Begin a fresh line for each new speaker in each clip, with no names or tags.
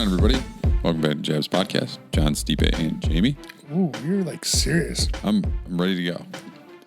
on, everybody? Welcome back to Jab's podcast. John, Stipe, and Jamie.
Ooh, you're like serious.
I'm ready to go.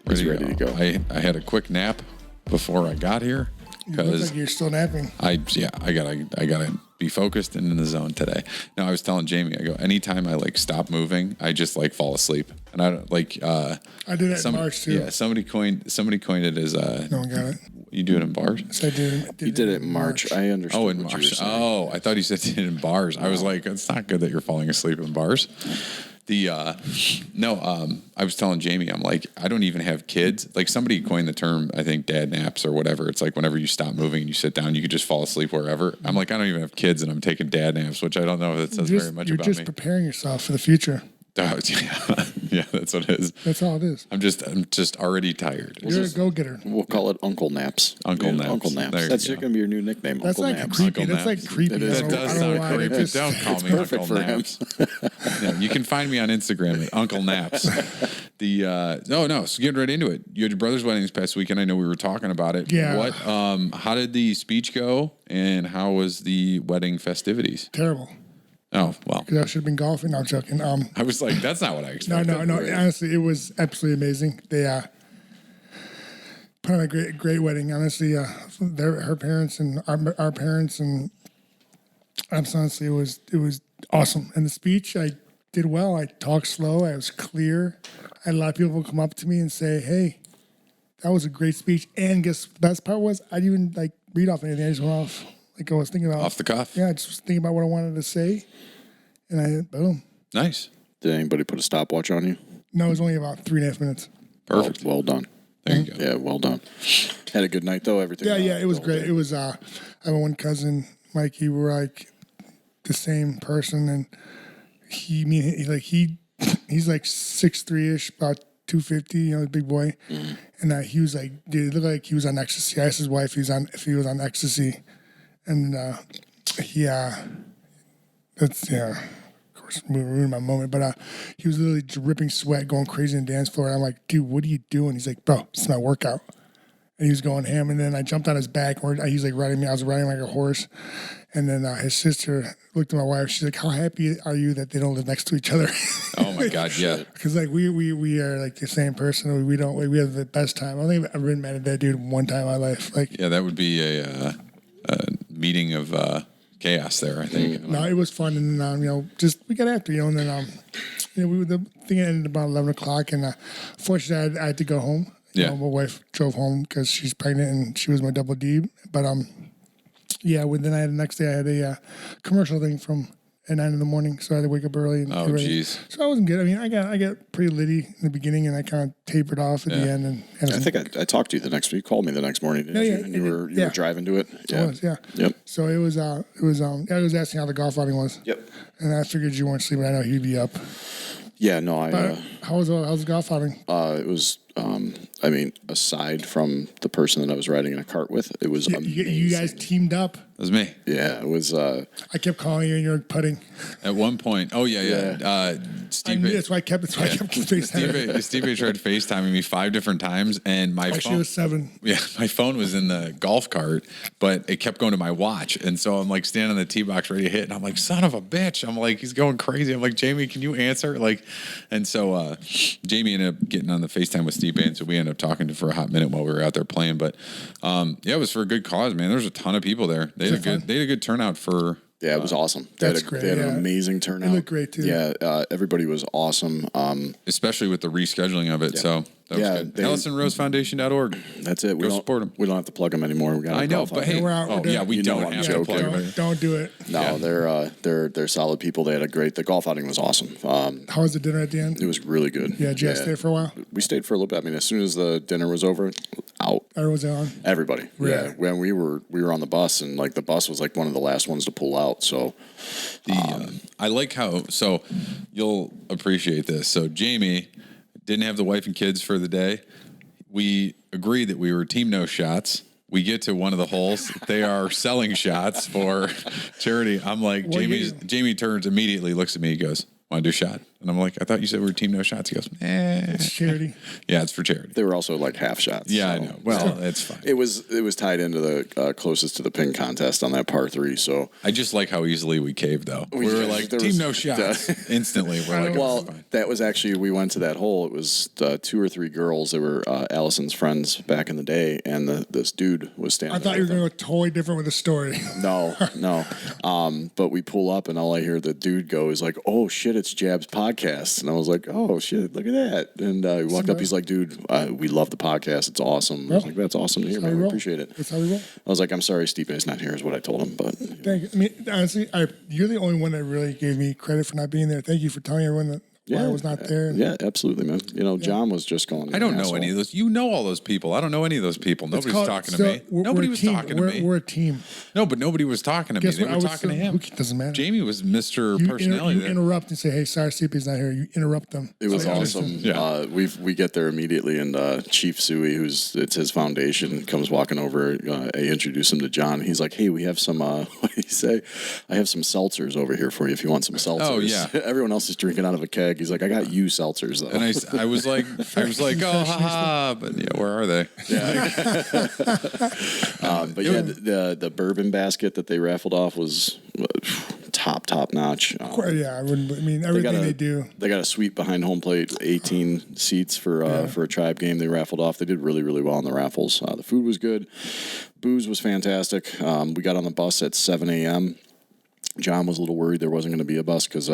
Ready to go.
I had a quick nap before I got here
You look like you're still napping.
I gotta be focused and in the zone today. Now I was telling Jamie, I go, anytime I like stop moving, I just like fall asleep, and I don't like.
I do that in March too.
Yeah, somebody coined it as
No one got it.
You do it in bars?
Yes, I did.
You did it in March. I understood.
Oh, in March. Oh, I thought you said did it in bars. No. I was like, it's not good that you're falling asleep in bars. I was telling Jamie, I'm like, I don't even have kids. Like somebody coined the term, I think, dad naps or whatever. It's like whenever you stop moving and you sit down, you could just fall asleep wherever. I'm like, I don't even have kids and I'm taking dad naps, which I don't know if that says very much about me.
You're just preparing yourself for the future.
Oh, yeah, that's what it is.
That's all it is.
I'm just already tired.
You're a go-getter.
We'll call it Uncle Naps.
Uncle Naps.
Uncle Naps. That's going to be your new nickname.
That's
Uncle
like
Naps.
creepy.
Uncle
That's like
Naps.
creepy.
That does sound creepy. Don't call me Uncle Naps. Yeah, you can find me on Instagram at Uncle Naps. So getting right into it. You had your brother's wedding this past weekend. I know we were talking about it.
Yeah.
How did the speech go, and how was the wedding festivities?
Terrible.
Oh, well.
Because I should have been golfing. No, I'm joking.
I was like, that's not what I expected.
No. Honestly, it was absolutely amazing. They put on a great wedding. Honestly, her parents and our parents, and honestly, it was awesome. And the speech, I did well. I talked slow. I was clear. I had a lot of people come up to me and say, "Hey, that was a great speech." And guess the best part was I didn't even read off anything. I just went off. I was thinking about
off the cuff.
Yeah, I just was thinking about what I wanted to say, and boom.
Nice.
Did anybody put a stopwatch on you?
No, it was only about 3.5 minutes.
Perfect.
Well done.
There you go.
Yeah, well done. Had a good night though. Everything.
Yeah, it was great. It was. I have one cousin, Mikey. We're like the same person, and he's like 6'3" about 250. Big boy, and he was like, dude, it looked like he was on ecstasy. I asked his wife if he was on ecstasy. And that's of course ruined my moment. But he was literally dripping sweat, going crazy on the dance floor. And I'm like, dude, what are you doing? He's like, bro, it's my workout. And he was going ham. And then I jumped on his back. He was like riding me. I was riding like a horse. And then his sister looked at my wife. She's like, how happy are you that they don't live next to each other?
Oh my God, yeah.
Because we are like the same person. We have the best time. I don't think I've ever been mad at that dude one time in my life. Yeah,
that would be a meeting of chaos there, I think.
No, it was fun, and we got after and then the thing ended about 11 o'clock, and fortunately I had to go home. My wife drove home because she's pregnant and she was my double D. But then I had the next day I had a commercial thing from at 9 in the morning, so I had to wake up early. And
oh, jeez.
So I wasn't good. I mean, I got pretty litty in the beginning, and I kind of tapered off at the end. And
I think I talked to you the next week. You called me the next morning, didn't you? And you were driving to it.
Yeah. It was, yeah.
Yep.
So I was asking how the golf outing was.
Yep.
And I figured you weren't sleeping. I know you'd be up.
Yeah. No.
How was the golf outing?
It was. Aside from the person that I was riding in a cart with, it was amazing.
You guys teamed up.
It was me.
Yeah, it was.
I kept calling you and you're putting.
At one point, Steve.
That's why I kept FaceTiming.
Steve tried FaceTiming me 5 different times, and my phone.
She was 7.
Yeah, my phone was in the golf cart, but it kept going to my watch, and so I'm like standing on the tee box ready to hit, and I'm like, son of a bitch! I'm like, he's going crazy. I'm like, Jamie, can you answer? And so Jamie ended up getting on the FaceTime with Steve, and so we ended up talking for a hot minute while we were out there playing. But it was for a good cause, man. There's a ton of people there. They had a good turnout for.
Yeah, it was awesome. They had an amazing turnout.
It looked great too.
Yeah, everybody was awesome.
Especially with the rescheduling of it. Yeah. So that was good. Allison Rose Foundation.org.
That's it.
Go support them.
We don't have to plug them anymore.
I know, but hey, we don't have to plug them.
Don't do it.
No, they're solid people. They had the golf outing was awesome.
How was the dinner at the end?
It was really good.
Yeah, did you guys stay for a while?
We stayed for a little bit. I mean, as soon as the dinner was over, out.
Everyone's on.
Everybody.
Really?
Yeah. When we were on the bus, and the bus was one of the last ones to pull out. So.
I like how, so you'll appreciate this. So Jamie didn't have the wife and kids for the day. We agreed that we were team no shots. We get to one of the holes. They are selling shots for charity. I'm like, Jamie turns immediately, looks at me, he goes, want to do a shot? And I'm like, I thought you said we were Team No Shots. He goes,
It's charity.
Yeah, it's for charity.
They were also like half shots.
Yeah,
so.
I know. Well, that's fine.
It was tied into the closest to the pin contest on that par 3. So
I just like how easily we caved, though. We were like, Team No Shots. Instantly. We're like,
well,
fine.
that was actually, we went to that hole. It was 2 or 3 girls. They were Allison's friends back in the day, and this dude was standing
I thought
there
you were
with
going to go totally different with the story.
No. But we pull up, and all I hear the dude go is like, "Oh shit, it's Jab's podcast," and I was like, "Oh shit, look at that!" And he walked up, he's like, "Dude, we love the podcast. It's awesome." I was like, "That's awesome to hear, man. We appreciate it."
That's how we roll.
I was like, "I'm sorry, Stipe's not here," is what I told him. But
Thank you. I mean, honestly, you're the only one that really gave me credit for not being there. Thank you for telling everyone that why I was not there.
Yeah, absolutely, man. John was just going.
I don't know any of those. You know all those people. I don't know any of those people. Nobody's talking to me. Nobody was talking to me.
We're a team.
No, but nobody was talking to me. They were talking to him.
It doesn't matter.
Jamie was Mr. Personality.
You interrupt and say, "Hey, sorry, CP's not here." You interrupt them.
It was awesome.
Yeah.
We get there immediately, and Chief Suey, it's his foundation, comes walking over. I introduce him to John. He's like, "Hey, we have some. What do you say? I have some seltzers over here for you if you want some seltzers."
Oh, yeah.
Everyone else is drinking out of a keg. He's like, "I got you seltzers though."
And I was like, oh, haha, but yeah, where are they?
But yeah, the bourbon basket that they raffled off was top notch.
Yeah, I wouldn't. I mean, everything they do.
They got a suite behind home plate, 18 seats for a tribe game. They raffled off. They did really, really well in the raffles. The food was good. Booze was fantastic. We got on the bus at 7 a.m. John was a little worried there wasn't going to be a bus because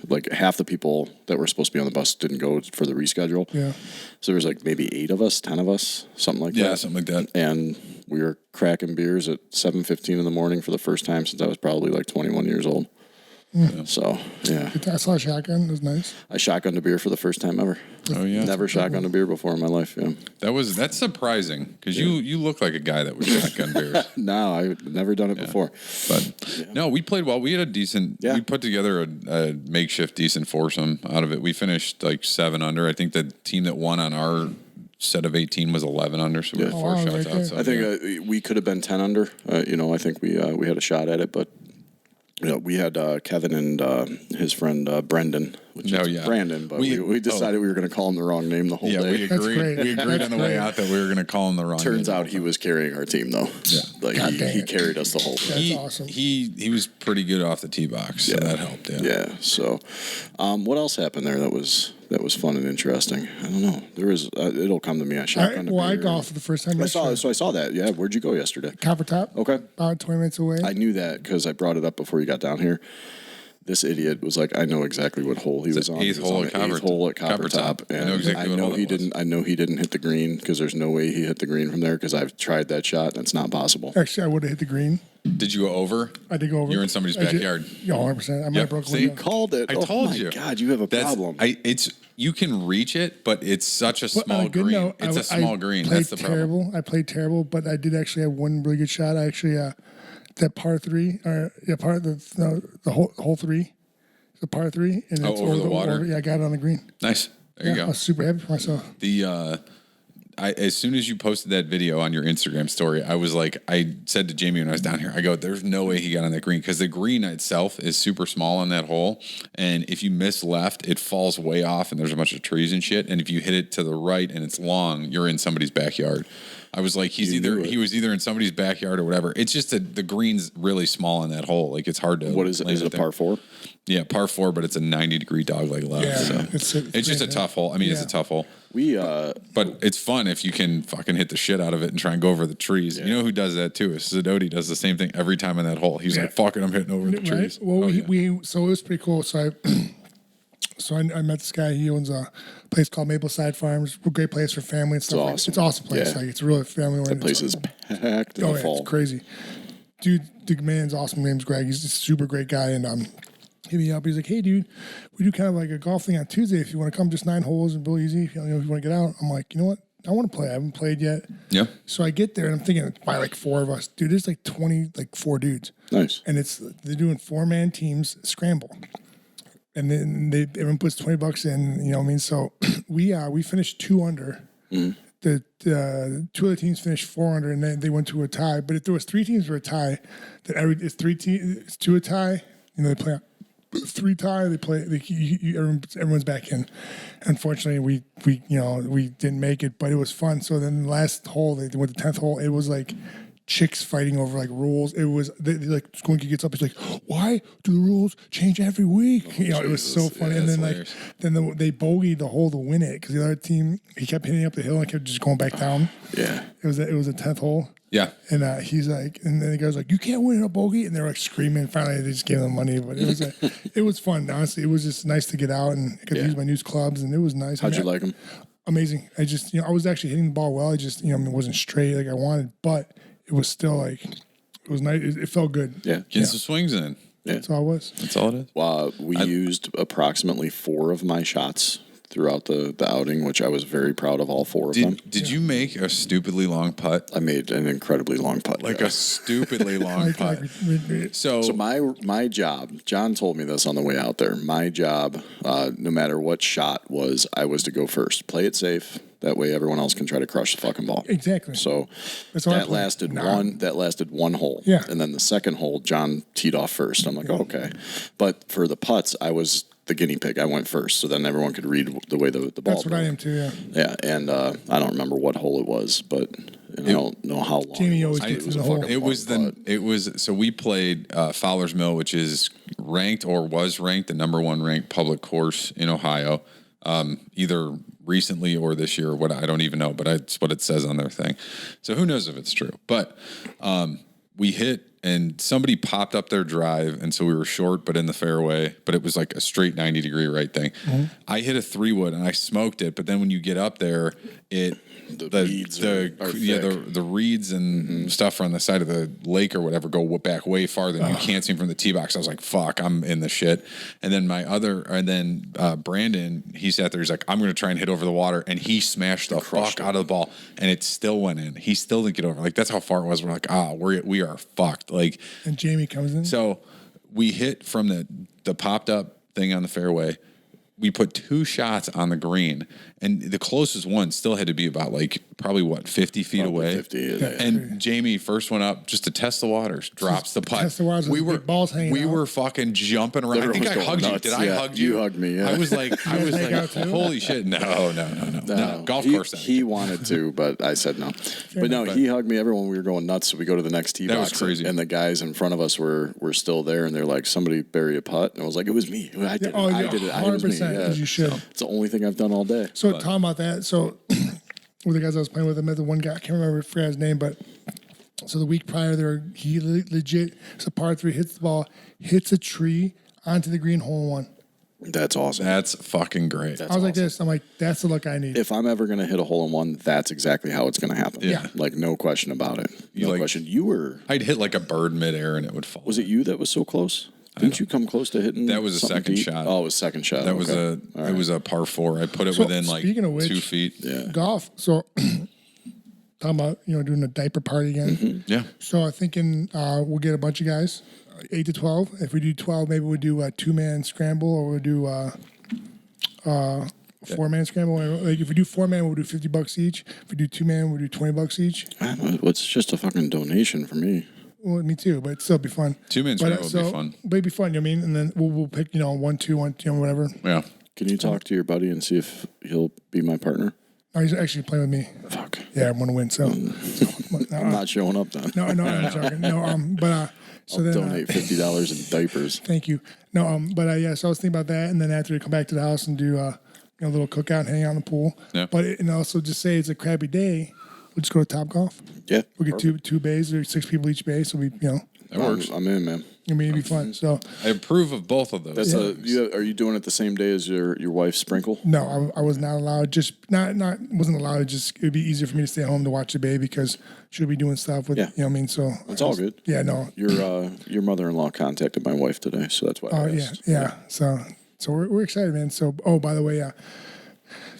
like half the people that were supposed to be on the bus didn't go for the reschedule.
Yeah.
So there was like maybe 8 of us, 10 of us, something like that.
Yeah, something like that.
And we were cracking beers at 7:15 in the morning for the first time since I was probably like 21 years old. So, yeah.
I saw a shotgun. It was nice.
I shotgunned a beer for the first time ever.
Oh, yeah.
Never shotgunned a beer before in my life, yeah.
That's surprising because you look like a guy that would shotgun beers.
No, I've never done it before.
But no, we played well. We had a decent.
Yeah.
We put together a makeshift decent foursome out of it. We finished like 7 under. I think the team that won on our set of 18 was 11 under, so we had 4 shots
right
out.
there.
So
I think we could have been 10 under. I think we had a shot at it, but we had Kevin and his friend Brendan, which is Brandon, but we decided we were going to call him the wrong name the whole day.
We
That's
agreed.
great.
We agreed on the way out that we were going to call him the wrong name.
Turns out he was carrying our team though.
Yeah.
Like he carried us the whole way.
That's awesome.
He was pretty good off the tee box, so that helped.
Yeah. So, what else happened there that was fun and interesting? I don't know. There was. It'll come to me.
I golfed for the first time.
I saw that. Yeah. Where'd you go yesterday?
Copper Top.
Okay.
About 20 minutes away.
I knew that because I brought it up before you got down here. This idiot was like, I know exactly what hole he was on.
Eighth hole at
Copper Top. And
I know exactly what hole
he didn't. I know he didn't hit the green because there's no way he hit the green from there because I've tried that shot and it's not possible.
Actually, I would have hit the green.
Did you go over?
I did go over.
You're in somebody's backyard.
Yeah, 100%. I might have broke
See?
You called it.
I told you.
God, you have a problem.
You can reach it, but it's such a small green.
Note,
it's a small green. That's the problem.
I played terrible, but I did actually have one really good shot. I actually that par 3, the hole 3. The par 3, and it's
over the water.
I got it on the green.
Nice. There you go.
I was super happy for myself.
As soon as you posted that video on your Instagram story, I was like, I said to Jamie when I was down here, I go, there's no way he got on that green because the green itself is super small on that hole. And if you miss left, it falls way off and there's a bunch of trees and shit. And if you hit it to the right and it's long, you're in somebody's backyard. I was like, he was either in somebody's backyard or whatever. It's just the green's really small on that hole. Like it's hard to.
What is it? Is it a par 4?
Yeah, par 4, but it's a 90-degree dogleg left.
Yeah,
so it's just a tough hole. I mean, it's a tough hole. But it's fun if you can fucking hit the shit out of it and try and go over the trees. Yeah. You know who does that too? Is Sidoti does the same thing every time in that hole. He's like, fuck it, I'm hitting over the trees.
Well, so it was pretty cool. So I met this guy. He owns a place called Mapleside Farms. A great place for family and stuff.
Awesome.
It's an awesome place.
Yeah.
Like it's really family oriented.
The place is packed in the fall.
It's crazy. Dude, the man's awesome. His name's Greg. He's a super great guy, and hit me up. He's like, hey, dude, we do kind of like a golf thing on Tuesday. If you want to come, just 9 holes and real easy. If you want to get out, I'm like, you know what? I want to play. I haven't played yet.
Yeah.
So I get there and I'm thinking it's probably like 4 of us. Dude, there's like 4 dudes.
Nice.
And they're doing 4-man teams scramble. And then everyone puts $20 in, you know what I mean? So we finished 2 under. Mm-hmm. The 2 other teams finished 4 under, and then they went to a tie. But if there was 3 teams for a tie, then it's 2 a tie. You know, they play 3 times. They play. Everyone's back in. Unfortunately, we didn't make it, but it was fun. So then the last hole, they went the 10th hole. It was like chicks fighting over like rules. It was like Squinky gets up. He's like, "Why do the rules change every week?" It was so funny.
Yeah,
and then
hilarious.
they bogeyed the hole to win it because the other team he kept hitting up the hill and kept just going back down.
Yeah.
It was a 10th hole.
Yeah.
And he's like, and then the guy's like, "You can't win a bogey," and they're like screaming. Finally, they just gave them money, but it was fun. Honestly, it was just nice to get out and I could use my new clubs, and it was nice.
How'd you like them?
Amazing. I just I was actually hitting the ball well. I just it wasn't straight like I wanted, but it was still like it was nice. It felt good.
Yeah.
Get some swings in.
Yeah.
That's all it was.
That's all it is.
We used approximately 4 of my shots throughout the outing, which I was very proud of all 4 of them.
Did you make a stupidly long putt?
I made an incredibly long putt.
Like
yeah.
a stupidly long putt. So
So my job, John told me this on the way out there. My job, no matter what shot was, I was to go first. Play it safe. That way, everyone else can try to crush the fucking ball.
Exactly.
So
That's all I
that
played.
lasted
Nah.
one. That lasted one hole.
Yeah.
And then the second hole, John teed off first. I'm like, oh, okay. But for the putts, I was the guinea pig. I went first, so then everyone could read the way the ball.
That's what I am too. Yeah.
Yeah, and I don't remember what hole it was, but and I don't know how long.
Jamie
it was.
always gets
It was
in
a
the hole.
fucking
it was so we played Fowler's Mill, which is ranked or was ranked the #1 ranked public course in Ohio, either recently or this year. What I don't even know, but that's what it says on their thing. So who knows if it's true? But we hit. And somebody popped up their drive, and so we were short, but in the fairway. But it was like a straight 90-degree right thing.
Mm-hmm.
I hit a 3-wood, and I smoked it. But then when you get up there,
The reeds are thick.
the reeds and stuff on the side of the lake or whatever go back way farther. And you can't see them from the tee box. I was like, "Fuck, I'm in the shit." And then Brandon, he sat there. He's like, "I'm going to try and hit over the water," and he smashed the fuck out of the ball, and it still went in. He still didn't get over. Like that's how far it was. We're like, we are fucked. Like,
And Jamie comes in.
so we hit from the popped up thing on the fairway. We put 2 shots on the green, and the closest one still had to be about like probably 50 feet
Probably
away.
50, yeah.
And Jamie first went up just to test the waters, drops the putt.
test the waters with the big balls hanging
we
out.
were fucking jumping around. I think I
Everyone's
hugged
going
you.
nuts.
Did I
Yeah,
hug you?
you hugged me, yeah.
I was like,
hang out too?
holy shit, no, golf course.
He wanted to, but I said no. But no, he hugged me. Everyone, we were going nuts. So we go to the next tee
That
box.
was crazy.
And the guys in front of us were still there, and they're like, "Somebody bury a putt," and I was like, "It was me. I did it.
Oh,
I
yeah,
did it. It was me."
100%,
Yeah.
as you should.
It's the only thing I've done all day.
So talking about that, so with the guys I was playing with, I met the one guy, I can't remember his name, but so the week prior, he legit, it's a par 3, hits the ball, hits a tree onto the green, hole in 1.
That's awesome.
That's fucking great.
I was like this, I'm like, that's the look I need.
If I'm ever going to hit a hole in 1, that's exactly how it's going to happen.
Yeah.
Like, no question about it. No question. You were.
I'd hit like a bird midair and it would fall.
Was it you that was so close? Didn't you come close to hitting?
That was a
something
second
deep?
shot.
Oh, it was second shot.
That was
Okay. All right.
it was a par 4. I put it
So,
within like
speaking of which,
2 feet.
Yeah.
Golf, so talking about, doing a diaper party again.
Yeah.
So I'm thinking we'll get a bunch of guys, 8 to 12. If we do 12, maybe we'll do a 2-man scramble, or we'll do 4-man scramble. Like if we do 4-man, we'll do $50 each. If we do 2-man, we'll do $20 each.
It's just a fucking donation for me.
Well, me too, but it'd still be fun.
2-man scramble would be fun.
But it'd be fun, you know what I mean? And then we'll pick, 1, 2, whatever.
Yeah.
Can you talk to your buddy and see if he'll be my partner?
Oh, he's actually playing with me.
Fuck.
Yeah, I'm gonna win. So
I'm not showing up then.
no, I'm joking. No, but so
I'll
then
donate $50 in diapers.
thank you. No, but yeah, so I was thinking about that, and then after we come back to the house and do a little cookout and hang out in the pool.
Yeah.
But and also just say it's a crappy day. We'll just go to Top Golf.
Yeah.
We'll get two bays. There's 6 people each bay, so we
That works.
I'm in, man.
I mean, it'd be fun. So
I approve of both of those.
That's are you doing it the same day as your wife's sprinkle?
no, I was not allowed. Just not wasn't allowed. Just it'd be easier for me to stay home to watch the baby because she'll be doing stuff with.
Yeah.
You know what I mean? So
It's all good.
Yeah, no.
Your mother-in-law contacted my wife today, so that's why. I
Yeah,
asked.
yeah. So we're excited, man. So by the way,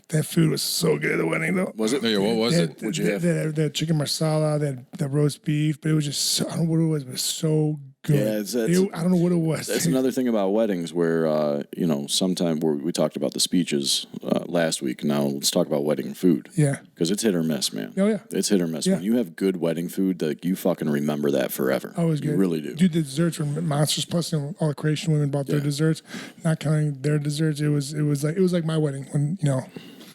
that food was so good at the wedding, though.
Was it?
Yeah, what was it?
What'd you have?
They had chicken marsala, they had the roast beef, but it was just, I don't know what it was, but it was so good.
Yeah,
I don't know what it was.
That's another thing about weddings where, sometime we talked about the speeches last week. Now let's talk about wedding food.
Yeah.
Because it's hit or miss, man.
Oh, yeah.
It's hit or miss.
Yeah.
When you have good wedding food, you fucking remember that forever.
Always good.
You really do.
Dude, the desserts were monsters. Plus, all the Croatian women bought their desserts. Not counting their desserts, it was like my wedding when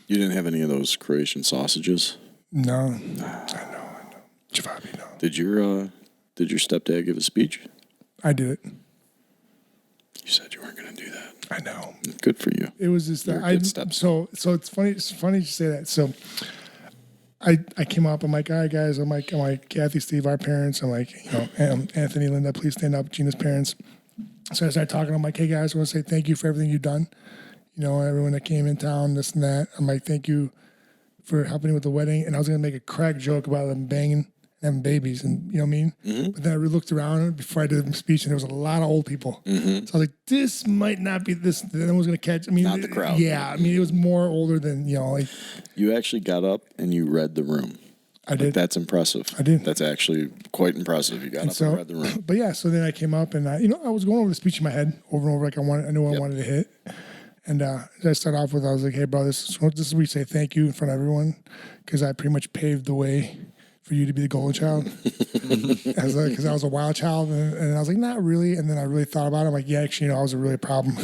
You didn't have any of those Croatian sausages?
No. I know. Javabi, no.
Did your stepdad give a speech?
I did it.
You said you weren't going to do that.
I know.
Good for you.
It was just that so it's funny. It's funny you say that. So I came up. I'm like, all right, guys. I'm like, Kathy, Steve, our parents. I'm like, Anthony, Linda, please stand up. Gina's parents. So I started talking. I'm like, hey guys, I want to say thank you for everything you've done. Everyone that came in town, this and that. I'm like, thank you for helping me with the wedding. And I was gonna make a crack joke about them banging and having babies, and you know what I mean. Mm-hmm. But then I looked around before I did the speech, and there was a lot of old people. Mm-hmm. So I was like, this might not be this. Then I was gonna catch. I mean,
not the crowd.
Yeah, I mean, it was more older than like.
You actually got up and you read the room.
I did.
That's impressive.
I did.
That's actually quite impressive. You got up and read the room.
But yeah, so then I came up and I was going over the speech in my head over and over like I knew I wanted to hit. And as I started off with, I was like, hey, bro, this is where we say thank you in front of everyone because I pretty much paved the way for you to be the golden child. Because I was a wild child. And I was like, not really. And then I really thought about it. I'm like, yeah, actually, I was a really problem.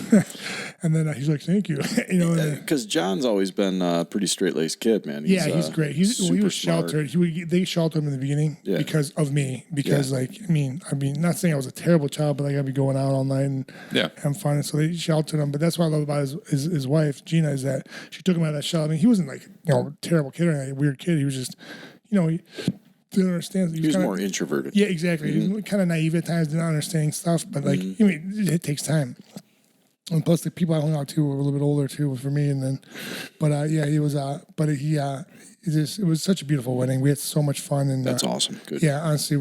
And then he's like, thank you.
Because John's always been a pretty straight-laced kid, man.
He's great. He was sheltered. They sheltered him in the beginning because of me. Because, I mean, not saying I was a terrible child, but I'd be going out all night and having fun. And so they sheltered him. But that's what I love about his wife, Gina, is that she took him out of that shelter. I mean, he wasn't a terrible kid or a weird kid. He was just, he didn't understand.
He was more introverted.
Yeah, exactly. Mm-hmm. He was kind of naive at times, didn't understand stuff. But, it takes time. And plus, the people I hung out to were a little bit older too for me. And then, he was. It was such a beautiful wedding. We had so much fun, and
that's awesome. Good.
Yeah, honestly,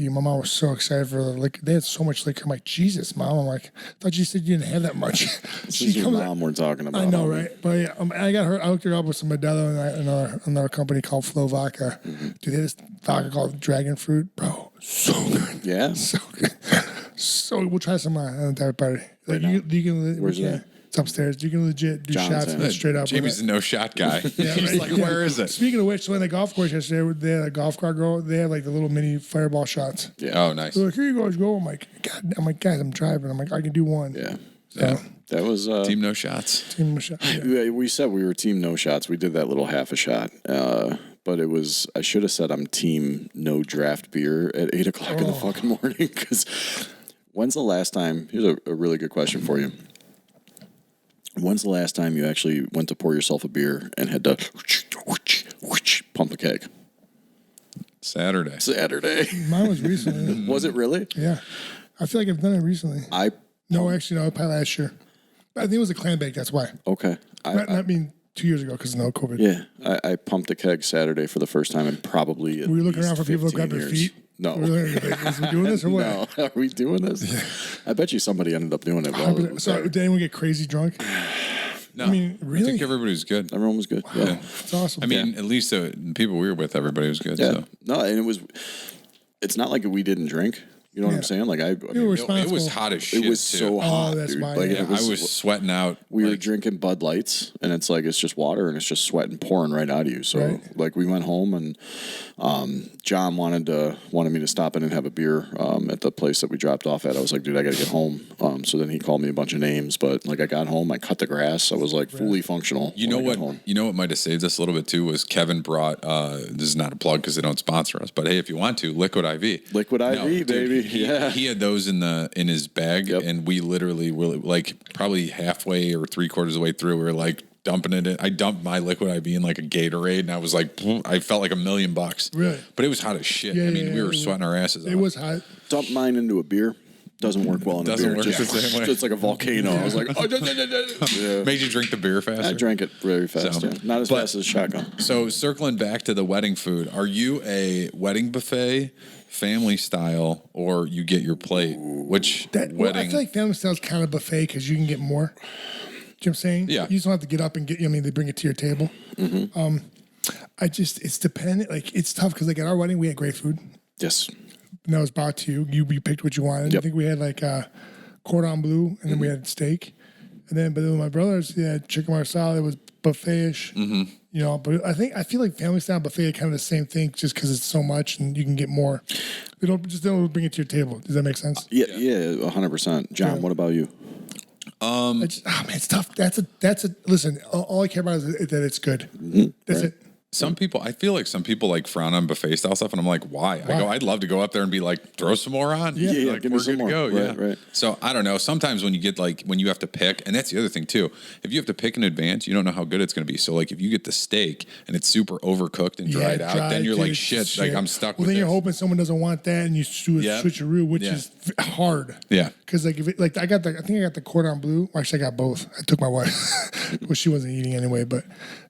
my mom was so excited for the liquor. They had so much liquor. I'm like, Jesus, Mom. I'm like, I thought you said you didn't have that much.
This is your mom we're talking about.
I know, right? But yeah, I got her. I hooked her up with some Modelo in our company called Flow Vodka. Mm-hmm. Dude, they had this vodka called Dragon Fruit, bro. So good.
Yeah,
so good. So we'll try some on the party.
Where's that?
It's upstairs. You can legit do shots straight up.
Jamie's a no shot guy. He's like, where is it?
Speaking of which, so in the golf course yesterday, they had a golf cart girl. They had the little mini fireball shots.
Yeah. Oh, nice.
They're like, here you guys go. I'm like, guys, I'm driving. I'm like, I can do one.
Yeah. So, yeah. That was
team no shots.
Team no shots. Yeah.
We said we were team no shots. We did that little half a shot. But it was, I should have said I'm team no draft beer at 8 o'clock in the fucking morning. Because when's the last time? Here's a really good question for you. When's the last time you actually went to pour yourself a beer and had to pump a keg?
Saturday.
Mine was recently.
Was it really?
Yeah. I feel like I've done it recently. Probably last year. I think it was a clam bake, that's why.
Okay.
I mean 2 years ago because of no COVID.
Yeah. I pumped a keg Saturday for the first time in probably
Were you looking around for people who got their feet?
No.
Is we doing this or what?
No. Are we doing this? Yeah. I bet you somebody ended up doing it.
So did anyone get crazy drunk?
No.
I mean, really?
I think everybody was good.
Everyone was good. Wow. Yeah.
It's awesome.
I mean, at least the people we were with, everybody was good.
Yeah.
So.
No, and it's not like we didn't drink. You know what I'm saying? Like
it was hot as shit.
It was so hot.
That's
dude.
why.
Like,
I was sweating out.
We were drinking Bud Lights, and it's just water, and it's just sweat and pouring right out of you. So we went home, and John wanted me to stop in and have a beer at the place that we dropped off at. I was like, dude, I got to get home. So then he called me a bunch of names, but I got home, I cut the grass, I was fully functional.
You know what might have saved us a little bit too was Kevin brought. This is not a plug because they don't sponsor us, but hey, if you want to, Liquid IV.
Liquid IV, baby.
He had those in his bag, and we literally were probably halfway or 3/4 of the way through, we were dumping it in. I dumped my Liquid IV in a Gatorade, and I was I felt like $1 million.
Really?
But it was hot as shit. Yeah, we were sweating our asses off.
It was hot.
Dump mine into a beer. Doesn't work well in a beer.
Doesn't work the same way.
It's like a volcano. I was like,
Made you drink the beer faster?
I drank it very fast. Not as fast as shotgun.
So circling back to the wedding food, are you a wedding buffet, family style, or you get your plate? Which wedding?
I feel like family style is kind of buffet because you can get more. Do you know what I'm saying?
Yeah.
You just don't have to get up and get. They bring it to your table. Mm-hmm. It's dependent. It's tough because at our wedding we had great food.
Yes.
and that was brought to you. You picked what you wanted.
Yep.
I think we had like cordon bleu, and then we had steak, but then with my brothers, they had chicken marsala. It was buffet-ish. You know, but I feel like family style buffet are kind of the same thing, just because it's so much and you can get more. They don't bring it to your table. Does that make sense?
Yeah, 100%. John, what about you?
It's tough. That's a listen. All I care about is that it's good. That's it.
Some people, I feel like some people like frown on buffet style stuff, and I'm like, why? I go, I'd love to go up there and be like, throw some more on.
Yeah,
like,
give me
we're
some
good to
more.
go.
Right,
Yeah.
right.
So I don't know. Sometimes when you get when you have to pick, and that's the other thing too. If you have to pick in advance, you don't know how good it's going to be. So like if you get the steak and it's super overcooked and dried out, then you're like, shit, like I'm stuck with
then
this.
you're hoping someone doesn't want that, and you do a switcheroo, which is hard.
Yeah.
Because like I think I got the cordon bleu. Actually, I got both. I took my wife. Well, she wasn't eating anyway, but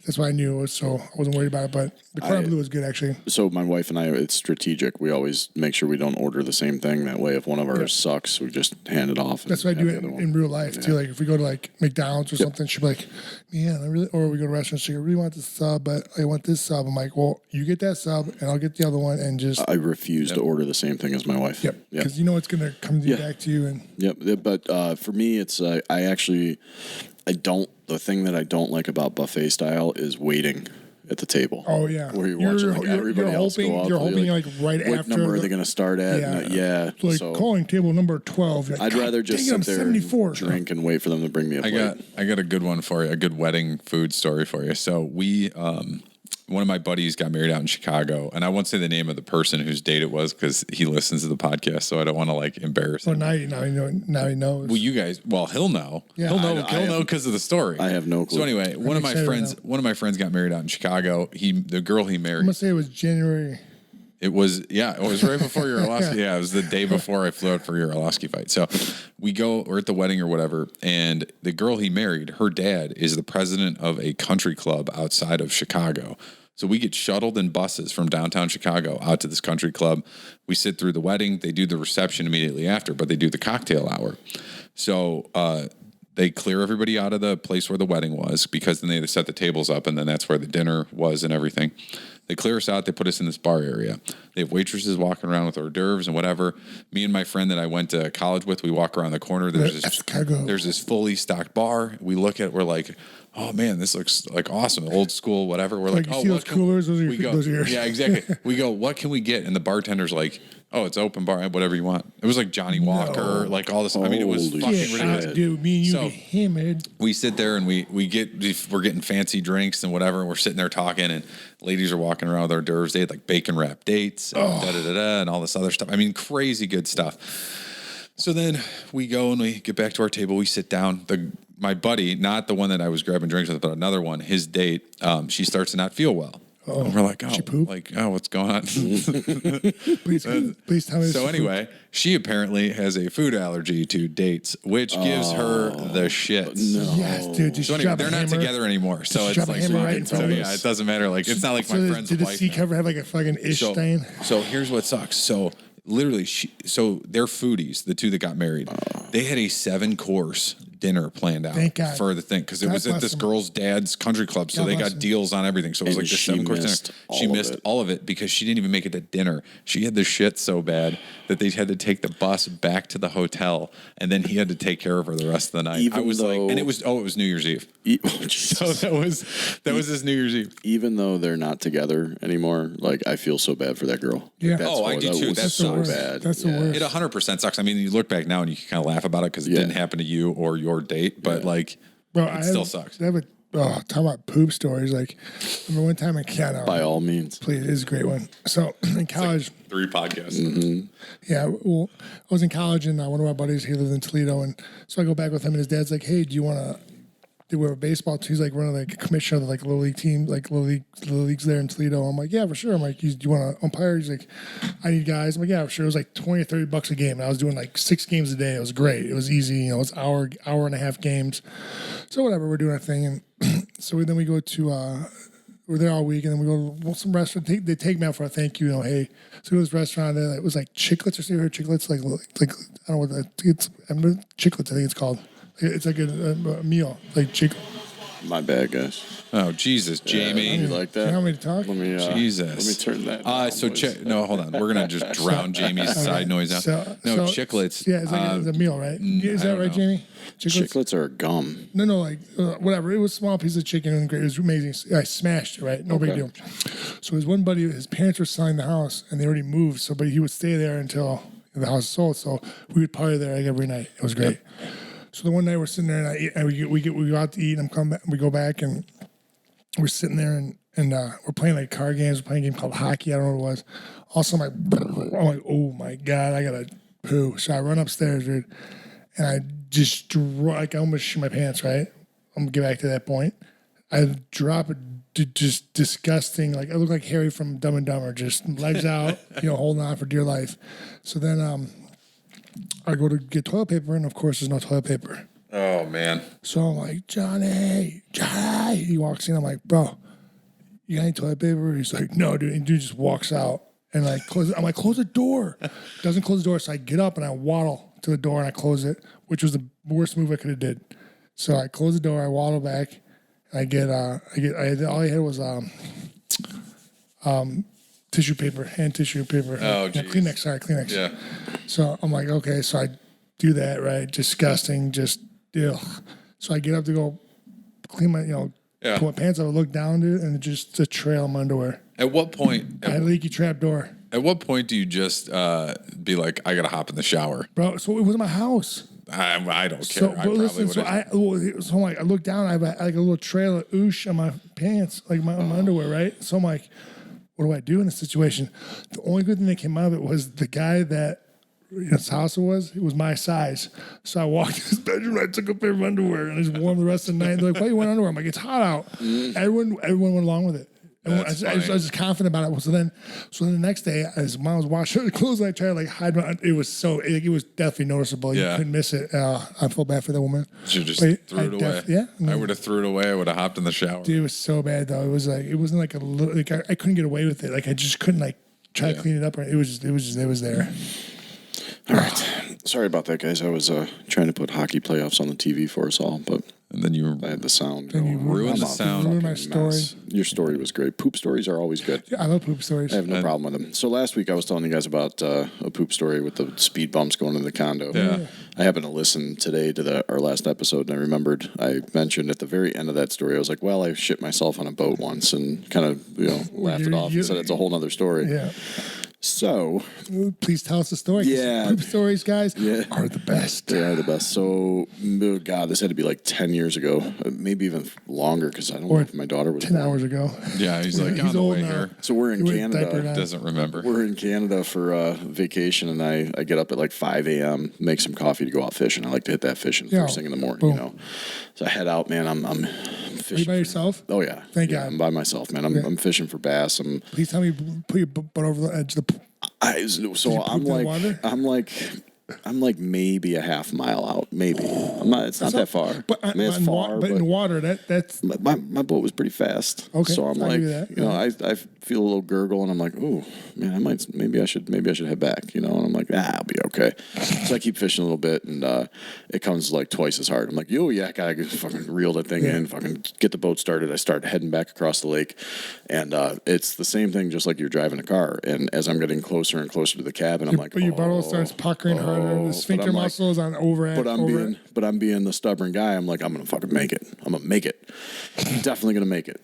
that's why I knew it was, so I wasn't worried about it. But the cordon bleu was good, actually.
So my wife and I, it's strategic. We always make sure we don't order the same thing. That way, if one of ours sucks, we just hand it off.
That's what I do in real life too. Like if we go to like McDonald's or something, she'll be like, "Man, or we go to restaurants, she go, I really want this sub, but I want this sub." I'm like, "Well, you get that sub, and I'll get the other one," and just.
I refuse to order the same thing as my wife.
Yep. Because you know it's gonna come back to you. And
But for me, it's the thing that I don't like about buffet style is waiting at the table.
Oh yeah,
where you're watching like everybody else go out.
You're hoping like right
what
after.
What number are they going to start at?
Like so, calling table number 12. Like,
I'd rather just sit there,
74.
drink, and wait for them to bring me a plate.
I got a good one for you, a good wedding food story for you. So we, one of my buddies got married out in Chicago, and I won't say the name of the person whose date it was because he listens to the podcast, so I don't want to like embarrass him.
Well, now he knows.
Well, you guys, he'll know.
Yeah.
He'll know because of the story.
I have no clue.
So anyway, one of my friends got married out in Chicago. The girl he married.
I'm gonna say it was January.
It was right before your Orlovsky. Yeah, it was the day before I flew out for your Orlovsky fight. So we're at the wedding or whatever, and the girl he married, her dad is the president of a country club outside of Chicago. So we get shuttled in buses from downtown Chicago out to this country club. We sit through the wedding. They do the reception immediately after, but they do the cocktail hour. So they clear everybody out of the place where the wedding was because then they set the tables up, and then that's where the dinner was and everything. They clear us out. They put us in this bar area. They have waitresses walking around with hors d'oeuvres and whatever. Me and my friend that I went to college with, we walk around the corner. There's this fully stocked bar. We look at it. We're like, oh man, this looks like awesome, old school, whatever. We're like,
oh, those coolers, those are yours.
Yeah, exactly. We go, what can we get? And the bartender's like, oh, it's open bar, whatever you want. It was like Johnny Walker, like all this. I mean, it was fucking ridiculous.
Dude, me and you get hammered.
We sit there and we're getting fancy drinks and whatever. And we're sitting there talking, and ladies are walking around with hors d'oeuvres. They had like bacon wrapped dates and and all this other stuff. I mean, crazy good stuff. So then we go and we get back to our table. We sit down. My buddy, not the one that I was grabbing drinks with, but another one, his date, she starts to not feel well. Oh, and we're like, what's going on?
please tell me.
So anyway, she apparently has a food allergy to dates, which gives her the shits.
No. Yes, dude.
So anyway, they're not together anymore. So it's like, it doesn't matter. Like, it's not like my friend's wife.
Did the seat cover have like a fucking ish stain?
So here's what sucks. So literally, they're foodies, the two that got married. They had a 7-course dinner planned out for the thing because it was at this girl's dad's country club, so they got deals on everything. So it was like the 7-course dinner. She missed all of it because she didn't even make it to dinner. She had the shit so bad that they had to take the bus back to the hotel, and then he had to take care of her the rest of the night. It was New Year's Eve. So that was his New Year's Eve.
Even though they're not together anymore, like I feel so bad for that girl.
Yeah.
I do too. That's
so bad.
That's the worst.
It 100% sucks. I mean, you look back now and you can kind of laugh about it because it didn't happen to you or your date, but it still sucks.
I have talk about poop stories. Like, remember one time in Canada.
By all means.
Please, it is a great one. So in college.
Like 3 podcasts.
Mm-hmm. Yeah, well, I was in college and one of my buddies, he lived in Toledo. And so I go back with him and his dad's like, hey, do you want to do a baseball team? He's like running like a commissioner of like little league team, like little leagues there in Toledo. I'm like, yeah, for sure. I'm like, do you want to umpire? He's like, I need guys. I'm like, yeah, for sure. It was like $20 or $30 a game. And I was doing like 6 games a day. It was great. It was easy. It was hour and a half games. So whatever, we're doing our thing. And so then we go to, we're there all week, and then we go to some restaurant. They take me out for a thank you. Hey, so we go to this restaurant. It was like Chiclets, or something. Chiclets, like I don't know what it's Chiclets. I think it's called. It's like a meal, like chick.
My bad, guys.
Oh, Jesus, Jamie.
You like that?
You want me to talk?
Let me,
Jesus.
Let me turn that down,
So,
boys.
no, hold on. We're going to just drown Jamie's side noise out. Chiclets.
Yeah, it's like it's a meal, right? Is
I
that
don't
right,
know.
Jamie?
Chiclets are gum.
No, like whatever. It was a small piece of chicken and great. It was amazing. I smashed it, right? No big deal. So his one buddy, his parents were selling the house and they already moved. So, but he would stay there until the house sold. So we would party there like every night. It was great. So the one night we're sitting there and I eat, and we go out to eat and we go back and we're sitting there and we're playing like card games. We're playing a game called hockey. I don't know what it was. Also, I'm like, oh my God, I gotta poo. So I run upstairs, dude, and I just I almost shit my pants. Right, I'm gonna get back to that point. I drop it, just disgusting. Like I look like Harry from Dumb and Dumber, just legs out, holding on for dear life. So then I go to get toilet paper, and of course, there's no toilet paper.
Oh, man.
So I'm like, Johnny. He walks in. I'm like, bro, you got any toilet paper? He's like, no, dude. And dude just walks out. And I'm like, close the door. Doesn't close the door. So I get up and I waddle to the door and I close it, which was the worst move I could have did. So I close the door. I waddle back. And all I had was tissue paper, hand tissue paper.
Oh,
yeah, Kleenex.
Yeah.
So I'm like, okay. So I do that, right? Disgusting. Just, ugh. So I get up to go clean my, pull my pants up, I look down, dude, and just a trail of my underwear.
At what point?
I had a leaky trap door.
At what point do you just be like, I got to hop in the shower?
Bro, so it was my house.
I don't care.
So, but listen, so I'm like, I look down, I have like a little trail of oosh on my pants, like my underwear, right? So I'm like, what do I do in this situation? The only good thing that came out of it was the guy that his house it was my size. So I walked in his bedroom and I took a pair of underwear and I just wore them the rest of the night. They're like, why you wearing underwear? I'm like, it's hot out. Everyone went along with it. I was just confident about it. So then the next day, as mom was washing the clothes, I tried to like hide my. It was it was definitely noticeable. You couldn't miss it. I felt bad for that woman.
You just threw it away.
Yeah,
I would have threw it away. I would have hopped in the shower.
Dude, it was so bad though. It was like it wasn't like a little. Like I couldn't get away with it. Like I just couldn't like try to clean it up. It was there.
All right. Sorry about that, guys. I was trying to put hockey playoffs on the TV for us all, but
and then
I had the sound.
Then you
ruined the sound.
Ruined my story.
Your story was great. Poop stories are always good.
Yeah, I love poop stories.
I have no problem with them. So last week I was telling you guys about a poop story with the speed bumps going into the condo.
Yeah.
I happened to listen today to our last episode, and I remembered I mentioned at the very end of that story, I was like, well, I shit myself on a boat once, and kind of laughed it off and said it's a whole other story.
Yeah.
So,
please tell us the story.
Yeah.
Poop stories, guys, are the best.
They are the best. So, God, this had to be like 10 years ago, maybe even longer, because I don't know if my daughter was
10
born.
hours ago.
Yeah, he's like,
He's
on the
old
way
now.
here.
So we're in Canada.
Doesn't remember.
We're in Canada for vacation, and I get up at like 5 a.m., make some coffee to go out fishing. I like to hit that fishing first thing in the morning,
boom.
So I head out, man. I'm fishing.
Are you by yourself?
Oh, yeah.
Thank
yeah,
God.
I'm by myself, man. I'm fishing for bass.
Please tell me, put your butt over the edge of the pool.
I'm like maybe a half mile out, maybe. It's not that far.
But
it's far.
But in the water, that's
my boat was pretty fast.
Okay,
so I'm
I'll
like,
give you that.
I feel a little gurgle, and I'm like, oh man, maybe I should head back, and I'm like, I'll be okay. So I keep fishing a little bit, and it comes like twice as hard. I'm like, I gotta fucking reel that thing in, fucking get the boat started. I start heading back across the lake, and it's the same thing, just like you're driving a car. And as I'm getting closer and closer to the cabin, I'm like,
your butthole starts puckering harder. The sphincter muscles on overact.
But I'm being the stubborn guy. I'm like, I'm gonna fucking make it. I'm gonna make it. I'm definitely gonna make it.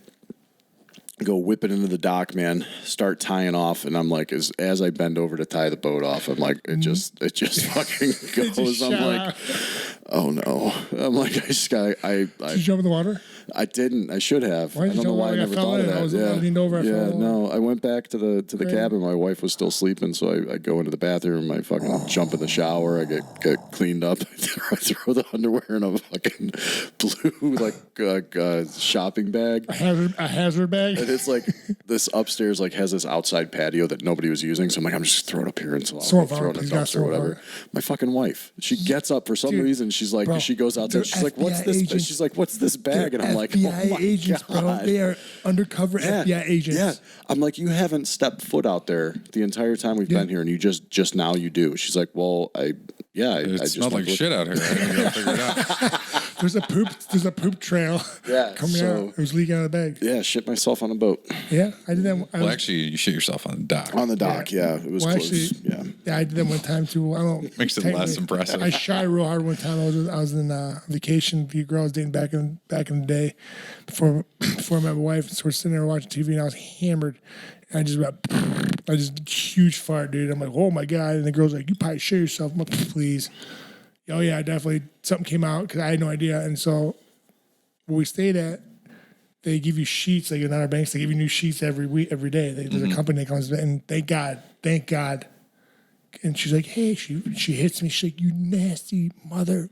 Go whip it into the dock, man. Start tying off, and I'm like, as I bend over to tie the boat off, I'm like, it just fucking goes. I'm like, oh no. I'm like, I
Did you jump in the water?
I didn't. I should have.
Why did you jump? I never thought of that. I leaned over.
I went back to the cabin. My wife was still sleeping, so I go into the bathroom. I fucking jump in the shower. I get cleaned up. I throw the underwear in a fucking blue shopping bag.
A hazard bag.
And it's like this upstairs has this outside patio that nobody was using. So I'm like, I'm just throwing it up here until I'll throw it in the dumpster or whatever. My fucking wife, she gets up for some reason. She's like, she goes outside. She's like, what's this? She's like, what's this bag? And I'm like,
FBI agents,
God.
bro. They are undercover FBI agents.
Yeah. I'm like, you haven't stepped foot out there the entire time we've been here, and you just now you do. She's like, well,
it smelled like shit out here. I gotta figure it out.
There's a poop trail.
Yeah,
coming out. It was leaking out of the bag.
Yeah, shit myself on a boat.
Yeah, I did that.
Well, actually, you shit yourself on the dock.
On the dock, yeah. It was
Well,
close.
actually, I did that one time too. I don't
Makes it less impressive.
I shot real hard one time. I was in vacation with a girl I was dating back in the day before I met my wife. So we're sitting there watching TV, and I was hammered. And I just huge fart, dude. I'm like, oh my god! And the girl's like, you probably shit yourself. I'm like, please. Oh yeah, definitely. Something came out because I had no idea. And so where we stayed at, they give you sheets, like in Outer Banks, they give you new sheets every week, every day. There's a company that comes in, and thank God. And she's like, hey, she hits me. She's like, you nasty mother.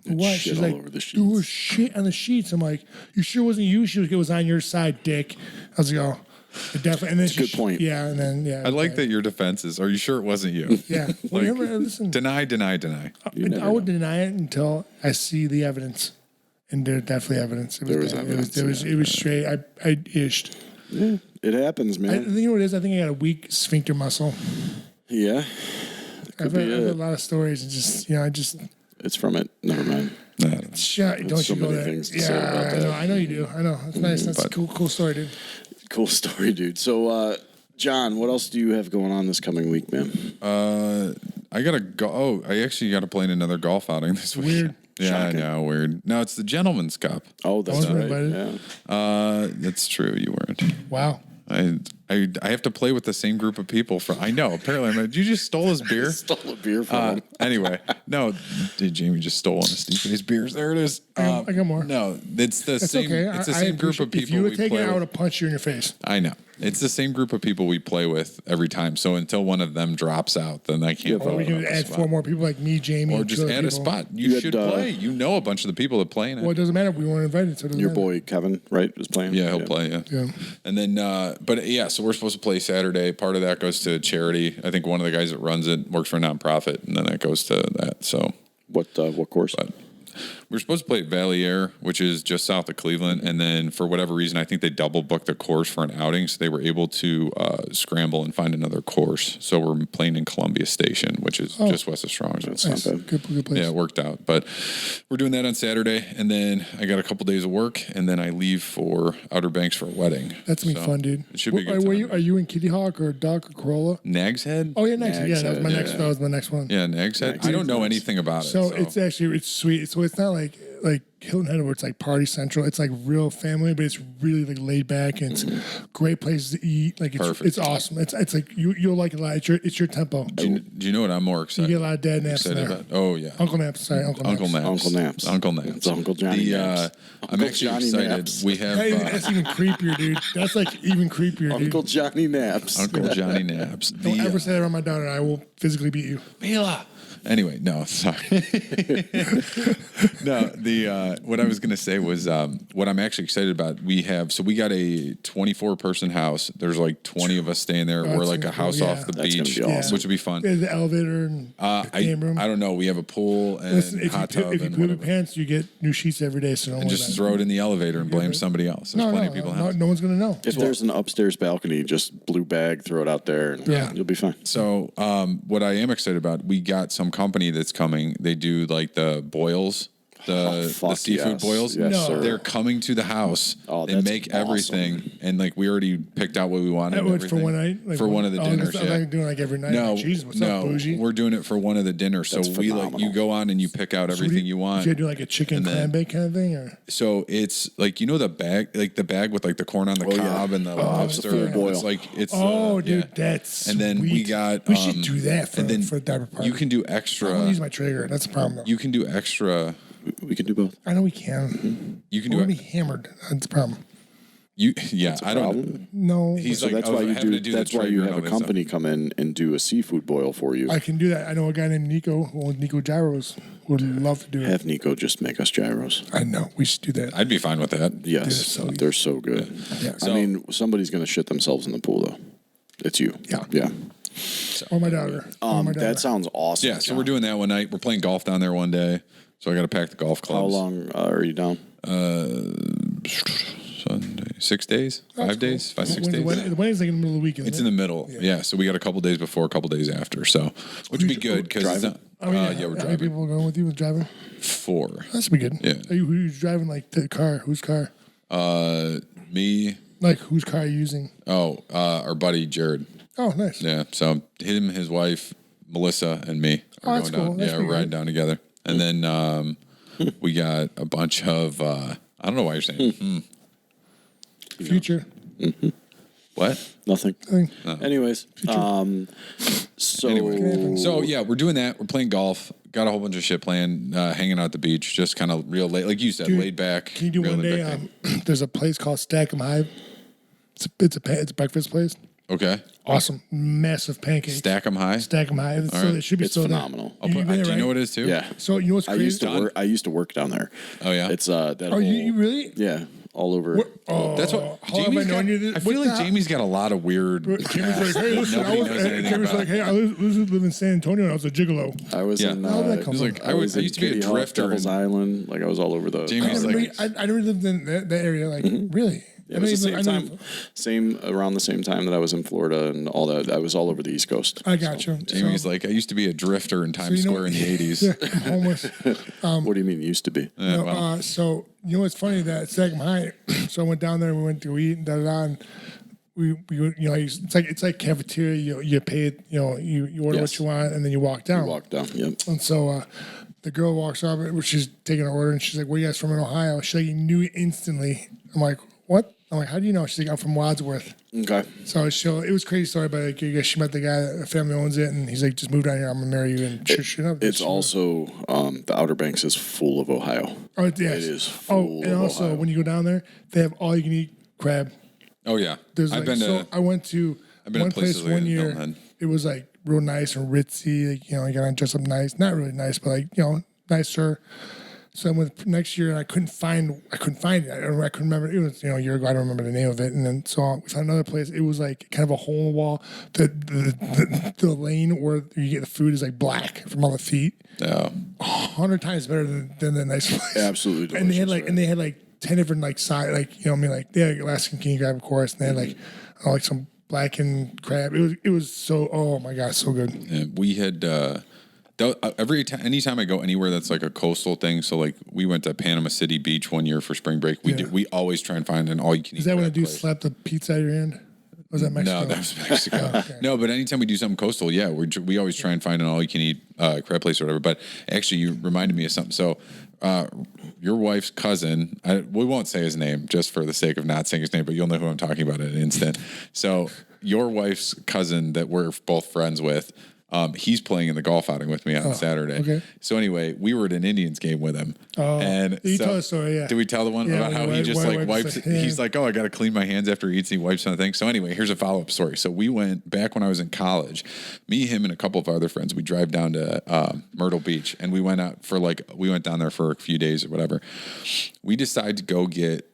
What? She's like, there was shit on the sheets. I'm like, you sure it wasn't you? She was like, it was on your side, dick. I was like, oh, it definitely. And then
That's a good point.
Yeah, and then yeah.
I like that your defense is, are you sure it wasn't you?
Yeah. Whenever, listen,
Deny.
I would deny it until I see the evidence. And there's definitely evidence. It was
evidence.
It was straight. I ished.
Yeah, it happens,
I
man.
think you know what it is. I think I got a weak sphincter muscle.
Yeah.
I've heard a lot of stories, and just
It's from it. Never mind.
shut. Don't
so
you go
many
there?
things to say about
I know.
that.
I know you do. I know. It's nice. That's a cool story, dude.
Cool story, dude. So, John, what else do you have going on this coming week, man?
I gotta go. Oh, I actually got to play in another golf outing this week.
Weird.
Yeah,
Shocking.
I know. Weird. No, it's the Gentleman's Cup.
Oh, that's
wasn't
right.
invited.
Yeah.
That's true. You weren't.
Wow.
I have to play with the same group of people for. I know. Apparently, you just stole his beer.
Stole a beer from him.
Anyway, no, Jamie just stole one of Steve's beers. There it is.
I got more.
No, it's the
That's
same.
okay.
It's the same group of
If
people
you
we
would take it,
play
I would
with.
have punched you in your face.
I know. It's the same group of people we play with every time. So until one of them drops out, then I can't
Or
vote
we
on
can
the
add
spot.
4 more people like me, Jamie,
Or
and
just
2 other
add a
people.
spot. You
You had,
should play. You know a bunch of the people that play in it.
Well, it doesn't matter. We weren't invited, so it doesn't
Your
matter.
boy Kevin, right, is playing?
Yeah, he'll play. Yeah.
Yeah.
And then, but yeah, so we're supposed to play Saturday. Part of that goes to charity. I think one of the guys that runs it works for a nonprofit, and then that goes to that. So
What course?
we're supposed to play at Valley Air, which is just south of Cleveland. And then for whatever reason, I think they double booked the course for an outing. So they were able to scramble and find another course. So we're playing in Columbia Station, which is just west of Strong's.
That's
Nice.
not bad.
Good place.
Yeah, it worked out. But we're doing that on Saturday. And then I got a couple days of work. And then I leave for Outer Banks for a wedding.
That's going to be fun, dude.
It should be a good time.
Are you in Kitty Hawk or Duck or Corolla?
Nag's Head?
Oh, yeah, next.
Nags
Yeah, that was my
Head,
next.
yeah.
That was my next one.
Yeah, Nag's Head. I don't know anything about it.
So it's sweet. So it's not like Hilton Head where it's like party central. It's like real family, but it's really like laid back and it's great places to eat. Like it's
Perfect.
it's awesome. It's like you'll like it a lot. It's your tempo.
Do you know what I'm more
You
excited
get a lot of dad naps in
excited
there.
about? Oh, yeah.
Uncle naps. Sorry, Uncle
Uncle
naps.
Naps.
Uncle Naps.
Uncle Naps.
It's Uncle Johnny Naps.
I'm
Uncle
actually
Johnny
excited.
Naps.
We have
That's even creepier, dude. That's like even creepier,
Uncle
dude.
Johnny Naps.
Uncle Johnny Naps.
Don't ever say that around my daughter. I will physically beat you.
Mila. Anyway, no, sorry. No, what I was going to say was what I'm actually excited about. We got a 24-person house. There's like 20 of us staying there. We're
that's
like a
gonna be
house
cool,
off
yeah.
the
That's gonna
beach,
be awesome.
which would be fun.
There's the elevator and the game room.
I don't know. We have a pool and
Listen, if
hot
you
tub
if you
and
poop your
whatever.
pants, you get new sheets every day. So don't
And
worry
just
about
throw it in the elevator and blame somebody else. There's plenty of people in the house.
no one's gonna know.
If there's an upstairs balcony, just blue bag, throw it out there, and
Yeah.
you'll be fine.
So, what I am excited about, we got some company that's coming. They do like the boils, the
fuck
seafood
yes.
boils.
Yes,
No.
sir.
They're coming to the house.
Oh,
they
that's
make
awesome.
everything, and like we already picked out what we wanted. and
For
everything.
one night, like,
for one of the dinners.
I'm
Yeah.
not doing like every night.
No,
Like, Jesus, what's
no,
up, bougie?
we're doing it for one of the dinners. So
That's
we
phenomenal.
you go on and you pick out everything you want.
You do like a chicken
And then-
clam bake kind of thing, or
So it's like the bag, with like the corn on the
yeah.
cob and the
it's a
lobster.
full boil.
It's like it's.
dude,
yeah.
that's
And then we
sweet.
got.
We should do that for
and then
for the diaper party.
you can do
I don't
extra.
use my trigger. That's a problem. Though.
You can do extra.
We can do both.
I know we can.
You can
We're
do
gonna
it.
be hammered. That's a problem.
Yeah, I don't.
Problem.
No,
He's
So
like,
that's
I
why
was
you
having
do.
to do the
That's why you
trigger and
have
all
a
that stuff.
company come in and do a seafood boil for you.
I can do that. I know a guy named Nico, Nico Gyros, would love to do it.
Have Nico just make us gyros.
I know. We should do that.
I'd be fine with that.
Yes,
so
they're so good.
Yeah.
I mean, somebody's going to shit themselves in the pool, though. It's you.
Yeah.
Yeah.
Or my daughter. Or my daughter.
That sounds awesome.
Yeah, so
John.
we're doing that one night. We're playing golf down there one day. So I got to pack the golf
How
clubs.
long are you down?
Sunday, 6 days, 5 days, 5, 6
When's
days.
The wedding's like in the middle of the week. Isn't
It's
it?
in the middle. Yeah. So we got a couple days before, a couple days after. So, which would be good because
driving?
Oh, yeah.
yeah, we're
How many
driving
people are going with you with driving?
4.
That should be good.
Yeah.
Who's driving like the car? Whose car?
Me.
Like whose car are you using?
Our buddy Jared.
Oh, nice.
Yeah. So him, his wife, Melissa, and me are
that's
going
cool.
down.
That's
Yeah, we're
pretty
riding
good.
down together. And then we got a bunch of I don't know why you're saying
Future.
what.
Nothing. Anyways, so
Anyway, so yeah, we're doing that. We're playing golf. Got a whole bunch of shit planned. Hanging out at the beach, just kind of real late, like you said,
Dude,
laid back.
Can you do
real
one
laid
day?
back
There's a place called Stack 'em High. It's a breakfast place.
Okay.
Awesome, massive pancakes.
Stack them high.
Stack 'em High. So
right.
it should be
It's
still
phenomenal.
There. You've been there,
Do you know
right?
what it is too?
yeah.
So you know what's
I
crazy?
used to work down there.
Oh, yeah?
It's that.
Oh,
whole,
you really?
Yeah, all over.
That's what
How have I
Jamie's got.
known you this-
I feel
what
like
the-
Jamie's got a lot of weird.
Jamie's like, hey, listen,
Nobody knows anything
Jamie's
about.
like, hey, I live in San Antonio and I was a gigolo.
I was
Yeah.
in.
How did that come
He's
from?
like, I used to be a
Kitty Hawk,
drifter.
Devil's
and
Island. Like I was all over the.
Jamie's like-
I never lived in that area. Like, really?
Yeah, it was the same time, around the same time that I was in Florida and all that. I was all over the East Coast.
I got you.
Jamie's like, I used to be a drifter in Times
you know-
Square in the 80s.
Yeah, I'm homeless.
What do you mean used to be?
Yeah,
No,
well,
so you know what's funny that Stack 'em High. So I went down there and we went to eat and da da da. And we you know it's like cafeteria. You pay it. You order
Yes.
what you want and then you walk down.
Walked down. Yep.
And so the girl walks up, she's taking her order, and she's like, "Where you guys from in Ohio?" She's like, "You knew it instantly." I'm like, "What?" I'm like, "How do you know?" She's like, "I'm from Wadsworth."
Okay.
So it was a crazy story, but like, I guess she met the guy, the family owns it, and he's like, "Just move down here, I'm gonna marry you." And
It's also the Outer Banks is full of Ohio.
oh, yes.
It is
Oh,
full
and
of
also
Ohio.
when you go down there, they have all you can eat crab.
oh yeah.
There's
I've
like,
been
so
to.
I went to
I've been to
one place
places like
one
that in
year.
Hilton Head.
It was like real nice and ritzy. Like, you got to dress up nice. Not really nice, but like, nicer. So I went next year and I couldn't find it. I couldn't remember. It was, a year ago. I don't remember the name of it. And then so we found another place. It was like kind of a hole in the wall. The lane where you get the food is like black from all the feet.
Yeah.
100 times better than the nice place.
Absolutely
And they had
delicious,
like 10 different like side, like, they had Alaskan king crab, of course, and they had like some blackened crab. It was so, oh my god, so good.
Yeah, we had anytime I go anywhere that's like a coastal thing. So like we went to Panama City Beach one year for spring break. We always try and find an all you can eat.
Is that when the
crab
dude
place.
slapped the pizza out of your hand? Or was that Mexico?
No, that was Mexico.
Oh, okay.
No, but anytime we do something coastal, yeah, we always try and find an all you can eat crab place or whatever. But actually, you reminded me of something. So, your wife's cousin, we won't say his name just for the sake of not saying his name, but you'll know who I'm talking about in an instant. So, your wife's cousin that we're both friends with. He's playing in the golf outing with me on Saturday.
okay.
So anyway, we were at an Indians game with him.
Oh,
and
you
so,
told the story, yeah.
Did we tell the one
Yeah,
about how he just like wipes?
yeah.
He's like, oh, I got to clean my hands after he eats. And he wipes on the thing. So anyway, here's a follow up story. So we went back when I was in college. Me, him, and a couple of other friends. We drive down to Myrtle Beach, and we went out for we went down there for a few days or whatever. We decided to go get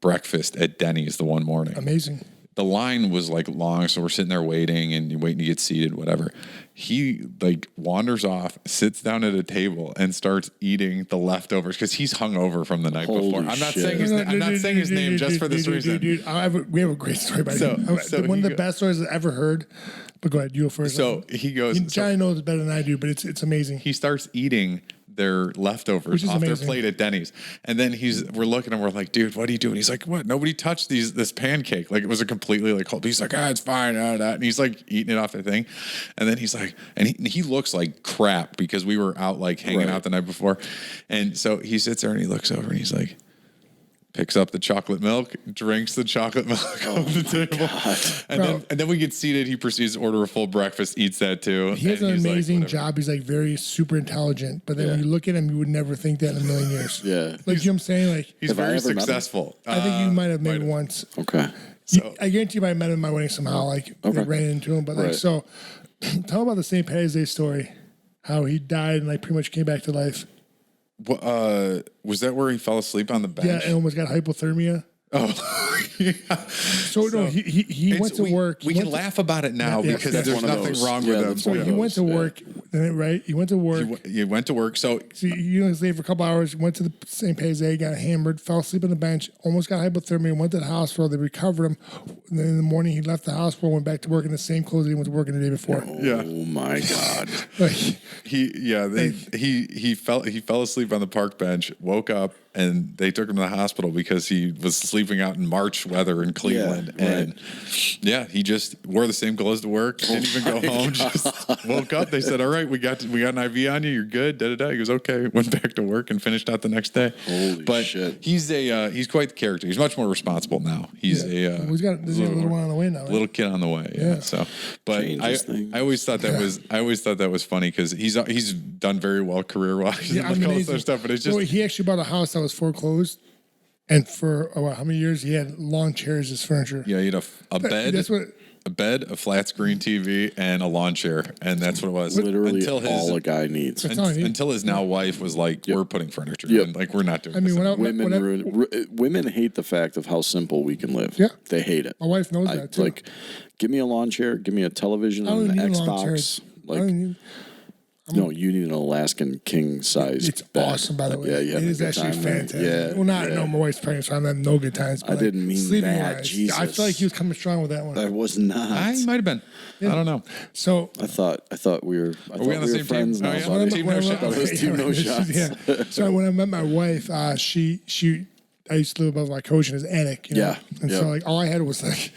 breakfast at Denny's the one morning.
Amazing.
The line was like long, so we're sitting there waiting and waiting to get seated, whatever. He like wanders off, sits down at a table, and starts eating the leftovers because he's hungover from the night
Holy
before. I'm not
shit.
saying I'm not saying his name just for this reason.
Dude, we have a great story about
So-
him.
so
One of
he
the best stories I've ever heard. But go ahead, you go first.
So he goes.
Johnny knows it better than I do, but it's amazing.
He starts eating their leftovers
Which is
off their
amazing.
plate at Denny's. And then we're looking and we're like, dude, what are you doing? He's like, what? Nobody touched this pancake. Like it was a completely like cold. He's like, it's fine. And he's like eating it off the thing. And then he's like, and he looks like crap because we were out like hanging out the night before. And so he sits there and he looks over and he's like, picks up the chocolate milk, drinks the chocolate milk off the table. And then we get seated. He proceeds to order a full breakfast, eats that too.
He has
and
an
he's like,
amazing
whatever.
job. He's like very super intelligent, but then when you look at him, you would never think that in a million years.
Yeah.
Like, you know what I'm saying? Like,
He's
Have I
very
ever met him?
successful.
I think you might have maybe once.
Okay.
So-
I guarantee you might have met him at my wedding somehow. Like,
Okay.
ran into him. But like,
Right.
so tell him about the St. Patty's Day story. How he died and like pretty much came back to life.
Was that where he fell asleep on the bench?
Yeah, and almost got hypothermia.
Oh, yeah.
So no, he went to work.
We
He
can
went to-
laugh about it now
Yeah,
because
that's
there's
one of
nothing
those.
wrong
Yeah,
with him.
that's
So
one of
he went to
those, yeah.
work Right? He went to work.
He went to work. So
He was late for a couple hours, went to the St. Jose, got hammered, fell asleep on the bench, almost got hypothermia, went to the hospital. They recovered him. And then in the morning, he left the hospital, went back to work in the same clothes he went to work in the day before.
yeah.
Oh my God.
Like,
he fell asleep on the park bench, woke up, and they took him to the hospital because he was sleeping out in March weather in Cleveland.
Yeah, right.
And he just wore the same clothes to work, didn't even go home, just woke up. They said, all right, we got an IV on you, you're good, da-da-da. He goes, okay, went back to work and finished out the next day.
Holy shit.
He's quite the character. He's much more responsible now. He's
he's got a little one on the way now. Right?
Little kid on the way. Yeah. So, but I always thought that was funny because he's done very well career wise.
Yeah,
all this other stuff, but it's just
he actually bought a house that was foreclosed, and for how many years he had lawn chairs as furniture.
yeah, he had a bed.
That's what.
A bed, a flat screen TV, and a lawn chair, and that's what it was.
Literally all a guy needs.
Until his now wife was like, "We're putting furniture in. Like we're not doing."
I mean,
this
Women hate the fact of how simple we can live.
Yeah.
They hate it.
My wife knows that too.
Like, give me a lawn chair, give me a television, and an Xbox. No, you need an Alaskan king size.
It's
bed.
awesome, by the way.
Yeah,
it is actually fantastic.
Yeah,
well, no, my wife's pregnant, so I'm having no good times.
I didn't mean
sleeping
that.
wise,
Jesus,
I feel like he was coming strong with that one.
I was not.
I might have been. I don't know.
So
I thought we were. I
Are we on the same
friends
team?
now.
Oh, yeah.
Buddy.
Team no shots.
That was team no shots.
Yeah. So when I met my wife, she I used to live above my coach in his attic. You know?
Yeah.
And so like all I had was like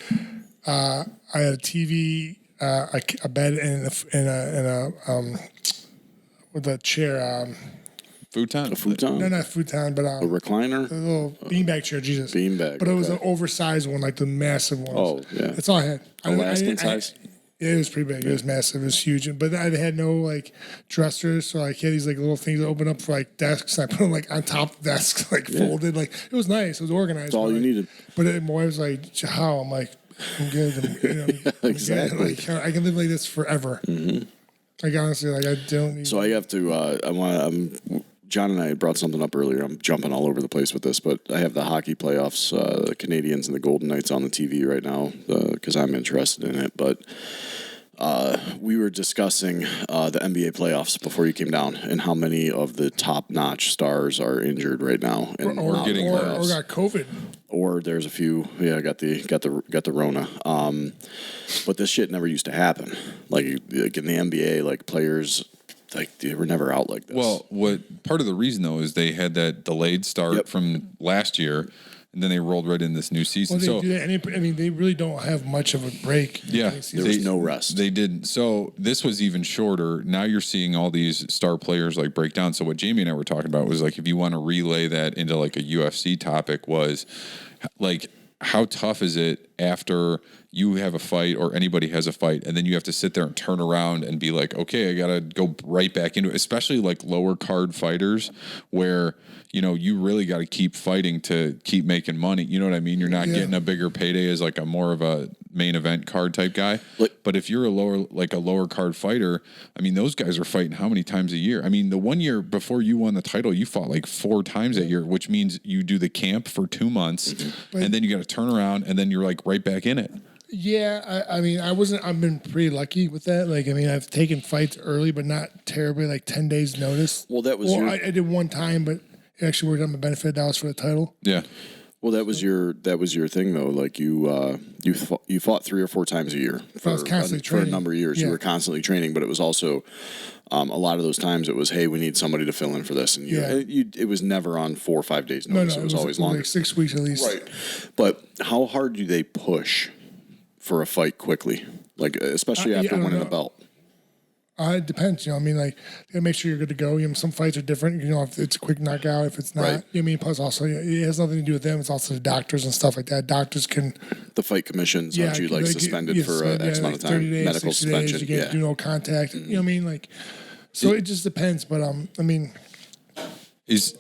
I had a TV, a bed, and a with a chair.
Futon.
A futon.
No, not futon, but
A recliner.
a little beanbag chair. Jesus.
Beanbag,
But it was
okay.
an oversized one, like the massive ones.
Oh, yeah.
That's all I had.
Alaskan size.
Yeah, it was pretty big. It was massive. It was huge. But I had no like dressers, so like, I had these like little things that open up for like desks. I put them like on top of desks, like folded. Like it was nice. It was organized.
That's all you needed.
But my wife was like, "How?" I'm like, "I'm good." I'm
Exactly.
good. Like I can live like this forever. Mm-hmm. Like honestly, like I don't need.
So I have to. John and I brought something up earlier. I'm jumping all over the place with this, but I have the hockey playoffs, the Canadians and the Golden Knights on the TV right now because I'm interested in it. But we were discussing the NBA playoffs before you came down and how many of the top-notch stars are injured right now and
or
not in the
got
playoffs.
COVID.
Or there's a few. Yeah, got the Rona. But this shit never used to happen. Like in the NBA, like players. Like they were never out like this.
Well, what part of the reason though is they had that delayed start from last year, and then they rolled right in this new season.
Well, they really don't have much of a break.
Yeah,
there was no rest.
They didn't. So this was even shorter. Now you're seeing all these star players like break down. So what Jamie and I were talking about was like if you want to relay that into like a UFC topic was like how tough is it after you have a fight or anybody has a fight and then you have to sit there and turn around and be like, okay, I got to go right back into it, especially like lower card fighters where, you know, you really got to keep fighting to keep making money. You know what I mean? You're not getting a bigger payday as like a more of a main event card type guy. But if you're a lower card fighter, I mean, those guys are fighting how many times a year? I mean, the 1 year before you won the title, you fought like 4 times that year, which means you do the camp for 2 months and then you got to turn around and then you're like right back in it.
Yeah, I mean, I've been pretty lucky with that. Like, I mean, I've taken fights early, but not terribly, like 10 days notice.
Well, that was
I did one time, but it actually worked out my benefit. That was for the title.
Yeah.
Well, that was your thing though. Like you fought 3 or 4 times a year
I was constantly training.
For a number of years.
Yeah.
You were constantly training, but it was also a lot of those times it was, hey, we need somebody to fill in for this, and it was never on 4 or 5 days notice.
No,
it was always longer,
like 6 weeks at least.
Right. But how hard do they push for a fight quickly? Like especially after winning a belt.
It depends, you know. I mean, like, you gotta make sure you're good to go. You know, some fights are different. You know, if it's a quick knockout, if it's not.
Right.
You know what I mean? Plus, also, it has nothing to do with them. It's also the doctors and stuff like that. Doctors can.
The fight commissions aren't you like suspended for X amount of time?
30 days,
Medical
60
suspension.
days, you can't do no contact. You know what I mean? Like, so it just depends. But I mean,
Is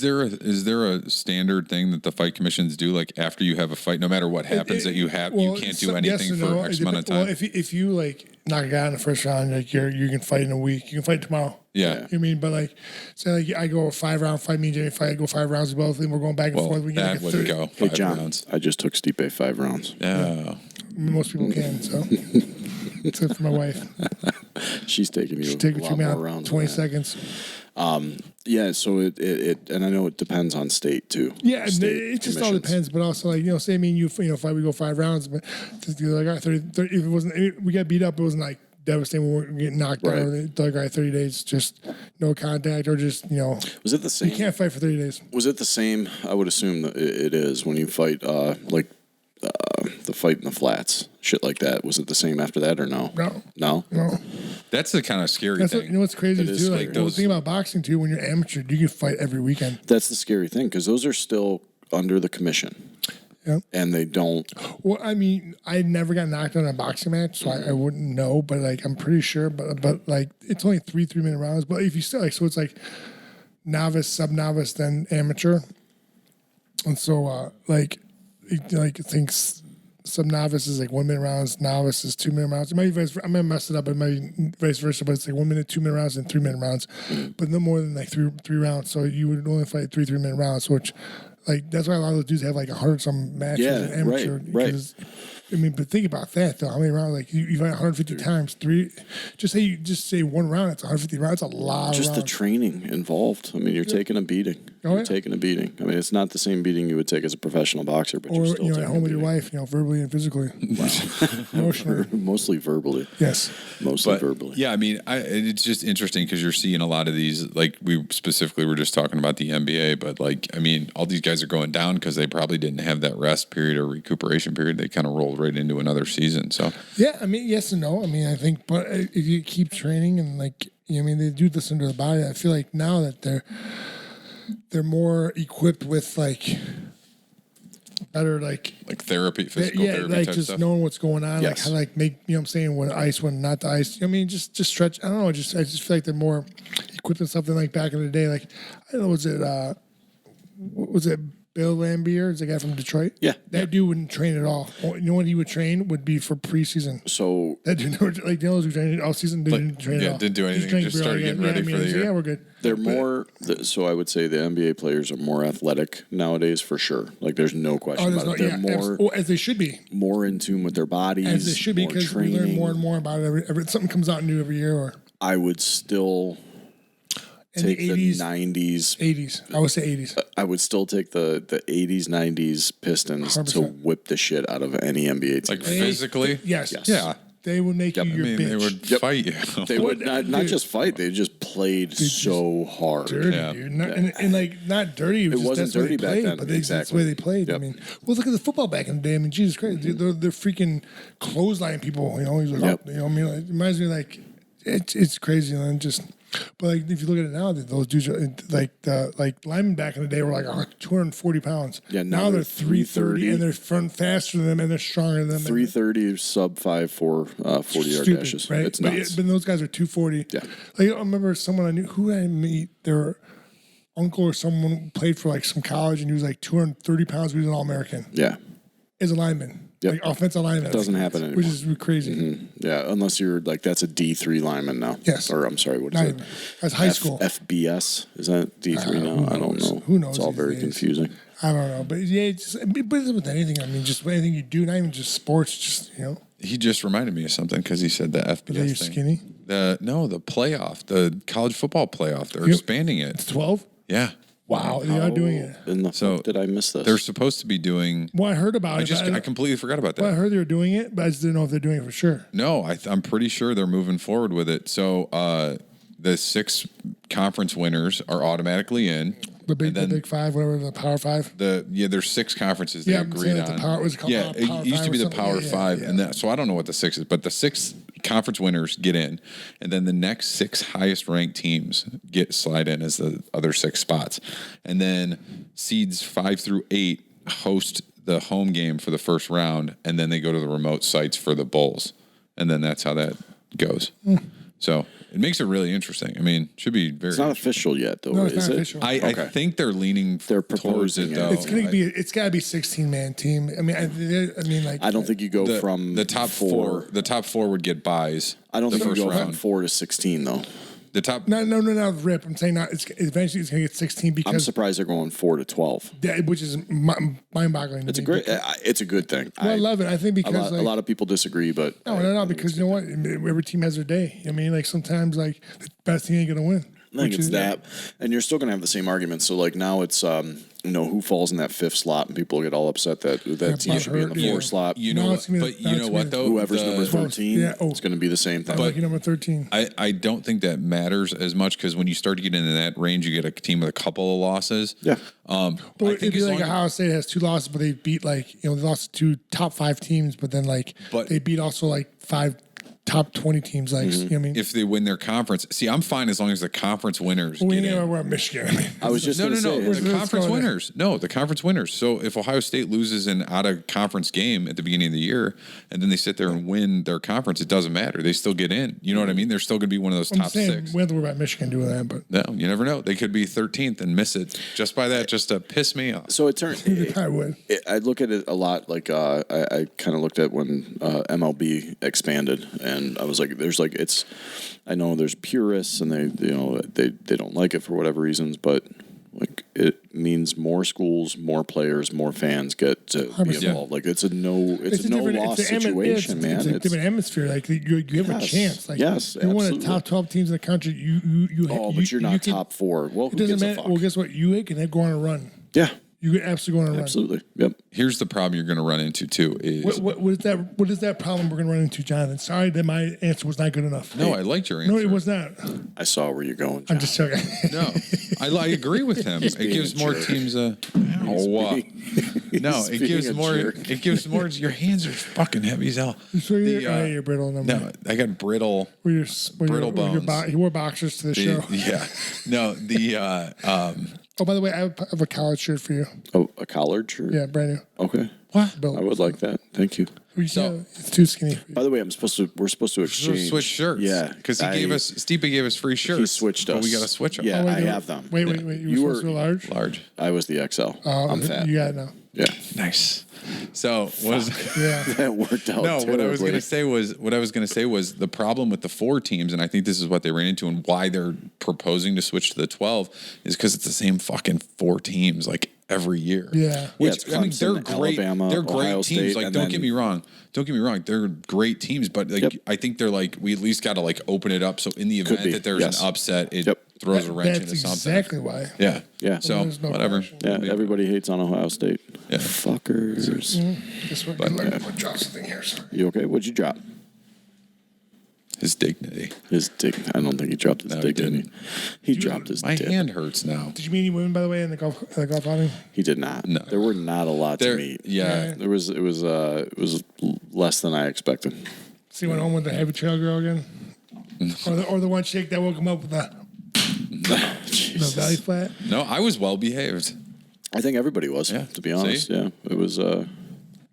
there a standard thing that the fight commissions do, like after you have a fight, no matter what happens that you have, you can't do anything for X amount of time?
Well, if you like knock a guy in the first round, like you can fight in a week. You can fight tomorrow.
Yeah.
You know what I mean? But like, say like I go a 5-round fight, me and Jamie fight, I go 5 rounds with both, and we're going back and forth. We get
that
like a
would
30.
go 5
Hey John,
rounds.
I just took Stipe 5 rounds.
Yeah.
Most people can, so except for my wife.
She's taking you
Take
a lot
me
more
out
rounds.
20
than that.
seconds.
Yeah, so it and I know it depends on state too.
Yeah, and
State
it just all
commissions.
depends. But also, like, say me and you, fight, we go 5 rounds, but just like, all right, 30, if it wasn't, we got beat up, it wasn't like devastating. We weren't getting knocked
Right.
out. Like, all right, 30 days, just no contact, or just
Was it the same?
you can't fight for 30 days.
Was it the same? I would assume that it is when you fight, the fight in the flats, shit like that. Was it the same after that or no?
No.
No.
That's the kind of scary
That's
thing.
what's crazy
It is
too.
scary.
Like, the thing about boxing too, when you're amateur, you can fight every weekend.
That's the scary thing because those are still under the commission.
Yeah.
And they don't.
Well, I mean, I never got knocked out in a boxing match, so I wouldn't know. But like, I'm pretty sure. But like, it's only 3-minute rounds. But if you still so it's like novice, sub-novice, then amateur. And so I think sub-novice is like 1-minute rounds, novice is 2-minute rounds. It might be I might mess it up. It might be vice versa, but it's like 1 minute, 2-minute rounds, and 3-minute rounds, but no more than like three rounds. So you would only fight 3-minute rounds, which like that's why a lot of those dudes have like 100-some matches in amateur.
Right.
I mean, but think about that though. How many rounds? Like you fight 150 times, three. Just say 1 round. It's 150 rounds. That's a lot.
Just
of
the
rounds.
training involved. I mean, you're taking a beating.
Oh,
You're
yeah.
taking a beating. I mean, it's not the same beating you would take as a professional boxer, but
Or
you're still taking
at home
a
with your
beating.
wife, verbally and physically, emotionally.
Mostly verbally.
Yes.
Mostly
But
verbally.
yeah, I mean, it's just interesting because you're seeing a lot of these. Like we specifically were just talking about the NBA, but like I mean, all these guys are going down because they probably didn't have that rest period or recuperation period. They kind of rolled right into another season. So
Yeah, I mean, yes and no. I mean, I think, but if you keep training and like, I mean, they do listen to the body. I feel like now that they're more equipped with like better like
therapy, physical therapy
like
type
just
stuff.
knowing what's going on, like
Yes.
how to like make what I'm saying, when ice, when not the ice. I mean, just stretch. I don't know. I just feel like they're more equipped with something like back in the day. Like I don't know, was it Bill Lambier, is the guy from Detroit?
Yeah.
That dude wouldn't train at all. You know when he would train would be for preseason.
So
That dude never, like those who trained all season didn't train at all.
didn't do anything,
drank
just
beer
started
all
getting
year.
ready for the year.
Yeah, we're good.
they're more. So I would say the NBA players are more athletic nowadays for sure. Like there's no question
There's
about
no,
it. They're more
well, as they should be.
more in tune with their bodies.
As they should be,
more
because we learn
training.
more and more about it. Every something comes out new every year. Or
I would still
in
take
the
the
80s,
90s.
80s. I would say 80s.
I would still take the 80s, 90s Pistons to
100%.
whip the shit out of any NBA team.
Like physically,
Yes.
yeah.
They would make you
I
your
mean,
bitch.
they would fight you.
They would not
dude.
just fight; they just played so hard.
dirty,
Yeah.
dude. Not, and like not dirty. It, was just,
wasn't
that's the way
dirty
they
back
played,
then.
but that's the
Exactly.
way they played. I
Yep.
mean, well, look at the football back in the day. I mean, Jesus Christ, they're freaking clothesline people. He's like,
Yep.
I mean, it reminds me like it's crazy, and just. But like if you look at it now, those dudes are like linemen back in the day were like 240 pounds.
Yeah,
now they're 330 and they're front faster than them and they're stronger than them.
330 sub 5'4", 40-yard
Stupid,
dashes.
right?
It's nuts.
But those guys are 240.
Yeah.
Like I remember someone I knew who I meet, their uncle or someone played for like some college and he was like 230 pounds, but he was an All-American
Yeah,
as a lineman.
Yep.
Like offensive lineman.
It doesn't happen anymore.
Which is crazy.
yeah. Unless you're like that's a D3 lineman now.
Yes.
Or I'm sorry, what is
Not
it?
even. That's high school.
FBS is that D3 now?
who
I don't
knows?
know.
Who knows
It's all
these
very
days?
confusing.
I don't know. But yeah, but it's with anything. I mean, just anything you do, not even just sports, just,
He just reminded me of something because he said the FBS
you're
thing.
skinny.
The playoff, the college football playoff. They're expanding it.
12?
Yeah,
Wow. They are doing it.
In the
So
fuck did I miss this?
they're supposed to be doing.
Well, I heard about it.
I completely forgot about that.
Well, I heard they were doing it, but I just didn't know if they're doing it for sure.
No, I'm pretty sure they're moving forward with it. So the 6 conference winners are automatically in.
The big,
And then
the big 5, whatever, the Power 5.
There's 6 conferences they
Yeah, I'm
agreed
saying that
on.
the power was called
yeah,
Power
it used to
5
be
or
the
something.
Power
Yeah,
5,
yeah.
and that. So I don't know what the 6 is, but the 6 conference winners get in, and then the next 6 highest ranked teams slide in as the other 6 spots, and then seeds 5 through 8 host the home game for the first round, and then they go to the remote sites for the bowls, and then that's how that goes. So it makes it really interesting. I mean, should be very.
it's not official yet, though.
No, it's
is
not
it?
official.
I
Okay.
think they're leaning.
They're
towards
proposing
it
it.
though.
It's gonna be. It's gotta be 16-man team. I mean, I mean, like
I don't think you go from
the top 4. The top 4 would get buys.
I don't
the
think you
first
go from
round.
4 to 16 though.
The top.
No, not rip. I'm saying not. Eventually it's going to get 16
I'm
because
surprised they're going 4 to 12.
which is mind-boggling.
It's a great. It's a good thing.
Well, I love it. I think because
a lot of people disagree, but
no, because you know what? Every team has their day. I mean, like sometimes like the best team ain't going to win.
I think it's that, and you're still going to have the same arguments. So like now it's who falls in that 5th slot, and people get all upset that team should be in the 4th slot.
You know, but you know what though?
Whoever's number 13, it's going to be the same thing.
But number 13.
I don't think that matters as much because when you start to get into that range, you get a team with a couple of losses.
Yeah.
But it'd be like Ohio State has 2 losses, but they beat they lost 2 top 5 teams, but then they beat also 5 top 20 teams, you know what I mean?
If they win their conference. See, I'm fine as long as the conference winners get in.
We're at Michigan. I mean,
I was just
No,
say,
the conference winners. No, the conference winners. So if Ohio State loses an out-of-conference game at the beginning of the year, and then they sit there and win their conference, it doesn't matter. They still get in. You know what I mean? They're still going to be one of those top 6.
We have to worry about Michigan doing that, but
no, you never know. They could be 13th and miss it just by that, just to piss me off.
So it turned.
I would.
I look at it a lot. Like I kind of looked at when MLB expanded, and I was like, I know there's purists, and they don't like it for whatever reasons, but it means more schools, more players, more fans get to be involved. Like it's a no loss situation, man.
It's a different atmosphere. Like you have a chance. Like
yes,
you're one of the top 12 teams in the country.
But you're not top 4. Well,
it doesn't matter. Well, guess what? You can go on a run.
Yeah.
You could absolutely go on a run.
Absolutely. Yep.
Here's the problem you're going to run into too. Is
what is that problem we're going to run into, Jonathan? Sorry that my answer was not good enough.
No, I liked your answer.
No, it was not.
I saw where you're going, John.
I'm just joking.
No, I agree with him. It gives more teams a. No, it gives more. Jerk. It gives more. Your hands are fucking heavy as hell.
So you're brittle.
No, I got brittle. Brittle bones.
He wore boxers to the show.
Yeah. No,
Oh, by the way, I have a collared shirt for you.
Oh, a collared shirt?
Yeah, brand new.
Okay.
What?
Bill.
I would like that. Thank you.
So it's too skinny for you.
By the way, we're supposed to exchange.
Switch shirts.
Yeah,
because Stipe gave us free shirts.
He switched us.
But we got to switch them.
Yeah, I have them.
Wait. You were supposed to be large?
Large.
I was the XL. I'm fat.
You got it now.
Yeah.
Nice. So
that worked out.
No,
terribly.
what I was going to say was the problem with the 4 teams, and I think this is what they ran into, and why they're proposing to switch to the 12 is because it's the same fucking 4 teams every year.
Yeah.
Which
Clemson,
I mean, they're great.
Alabama,
they're great
Ohio
teams.
State,
Don't get me wrong. They're great teams, but I think they're we at least got to open it up. So in the event that there's an upset, it throws a wrench into something.
That's exactly why.
Yeah.
Yeah.
So whatever.
Yeah. Everybody hates on Ohio State.
Yeah.
Fuckers.
This one. Let me drop something here. Sorry.
You okay? What'd you drop?
His dignity.
I don't think he dropped his dignity. He dropped his.
My hand hurts now.
Did you meet any women, by the way, in the golf outing?
He did not.
No.
There were not a lot to meet.
Yeah.
It was less than I expected.
So you went home with the heavy trail girl again, or the one chick that woke him up with the belly flat.
No, I was well behaved.
I think everybody was. Yeah. To be honest.
See?
Yeah. It was.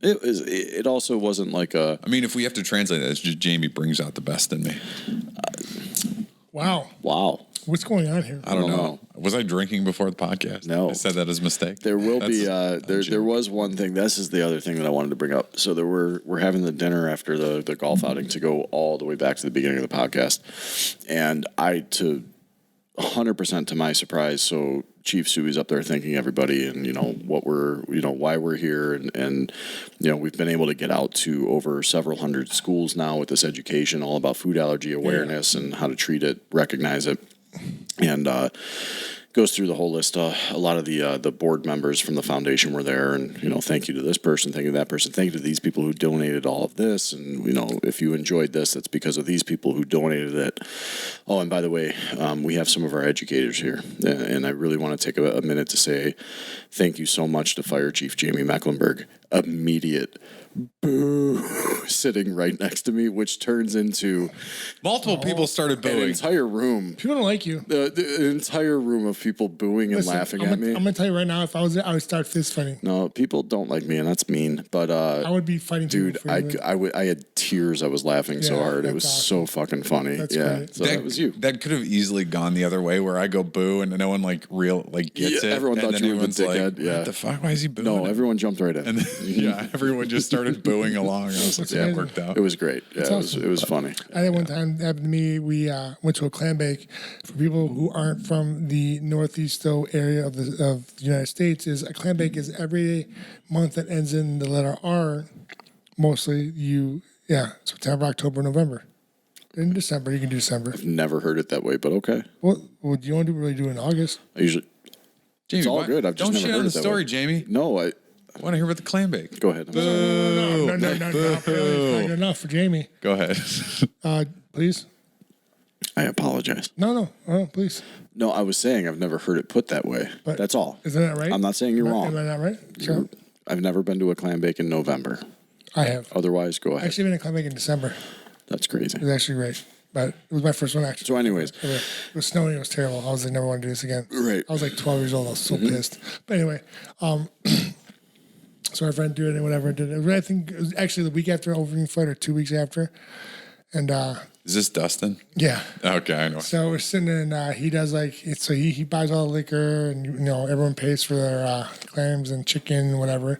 It also wasn't like a.
I mean, if we have to translate that, it's just Jamie brings out the best in me.
Wow.
What's
going on here?
I don't know. Was I drinking before the podcast?
No.
I said that as a mistake.
There will be. There was one thing. This is the other thing that I wanted to bring up. So we're having the dinner after the golf outing to go all the way back to the beginning of the podcast, and 100% to my surprise. So Chief Suey's up there thanking everybody, and why we're here, and we've been able to get out to over several hundred schools now with this education all about food allergy awareness and how to treat it, recognize it, and goes through the whole list. A lot of the board members from the foundation were there, and thank you to this person, thank you to that person, thank you to these people who donated all of this, and if you enjoyed this, it's because of these people who donated it. Oh, and by the way, we have some of our educators here, and I really want to take a minute to say thank you so much to Fire Chief Jamie Mecklenburg. Immediate boo sitting right next to me, which turns into
multiple people started booing.
An entire room.
People don't like you.
The entire room of people booing and laughing at me.
I'm gonna tell you right now, if I was there, I would start fist fighting.
No, people don't like me, and that's mean. But
I would be fighting.
Dude, I had tears. I was laughing so hard. It was so fucking funny.
That's great.
So that was you.
That could have easily gone the other way, where I go boo and no one gets it.
Everyone thought you were the dickhead.
What the fuck? Why is he booing?
No, everyone jumped right in.
And then, everyone just started started booing along. I was like, yeah, it worked out.
It was great. Yeah,
awesome.
it was funny.
I had one time that happened to me. We went to a clam bake. For people who aren't from the northeast area of the United States, is a clam bake is every month that ends in the letter R. Mostly September, October, November. In December, you can do December.
Never heard it that way, but okay.
Well, do you want to really do it in August?
I usually.
Jamie,
It's all good. I've just
don't
never
shit
heard
on
it
the
that
story,
way.
Jamie.
No, I
I want to hear about the clam bake.
go ahead.
No. Apparently it's not good enough for Jamie.
Go ahead.
Please.
I apologize.
No, please.
No, I was saying I've never heard it put that way.
But
That's all.
Isn't that right?
I'm not saying you're wrong.
Am I not right? Sure.
I've never been to a clam bake in November.
I have.
Otherwise, go ahead.
Actually, been in clam bake in December.
That's crazy.
It was actually great. But it was my first one, actually.
So, anyways,
It was snowing. It was terrible. I was like, never want to do this again.
Right.
I was like 12 years old. I was so pissed. But anyway, so our friend did it and whatever. Did it. I think it was actually the week after opening flight or 2 weeks after. And
Is this Dustin?
yeah.
Okay, I know.
So we're sitting in, he does he buys all the liquor and, everyone pays for their clams and chicken and whatever.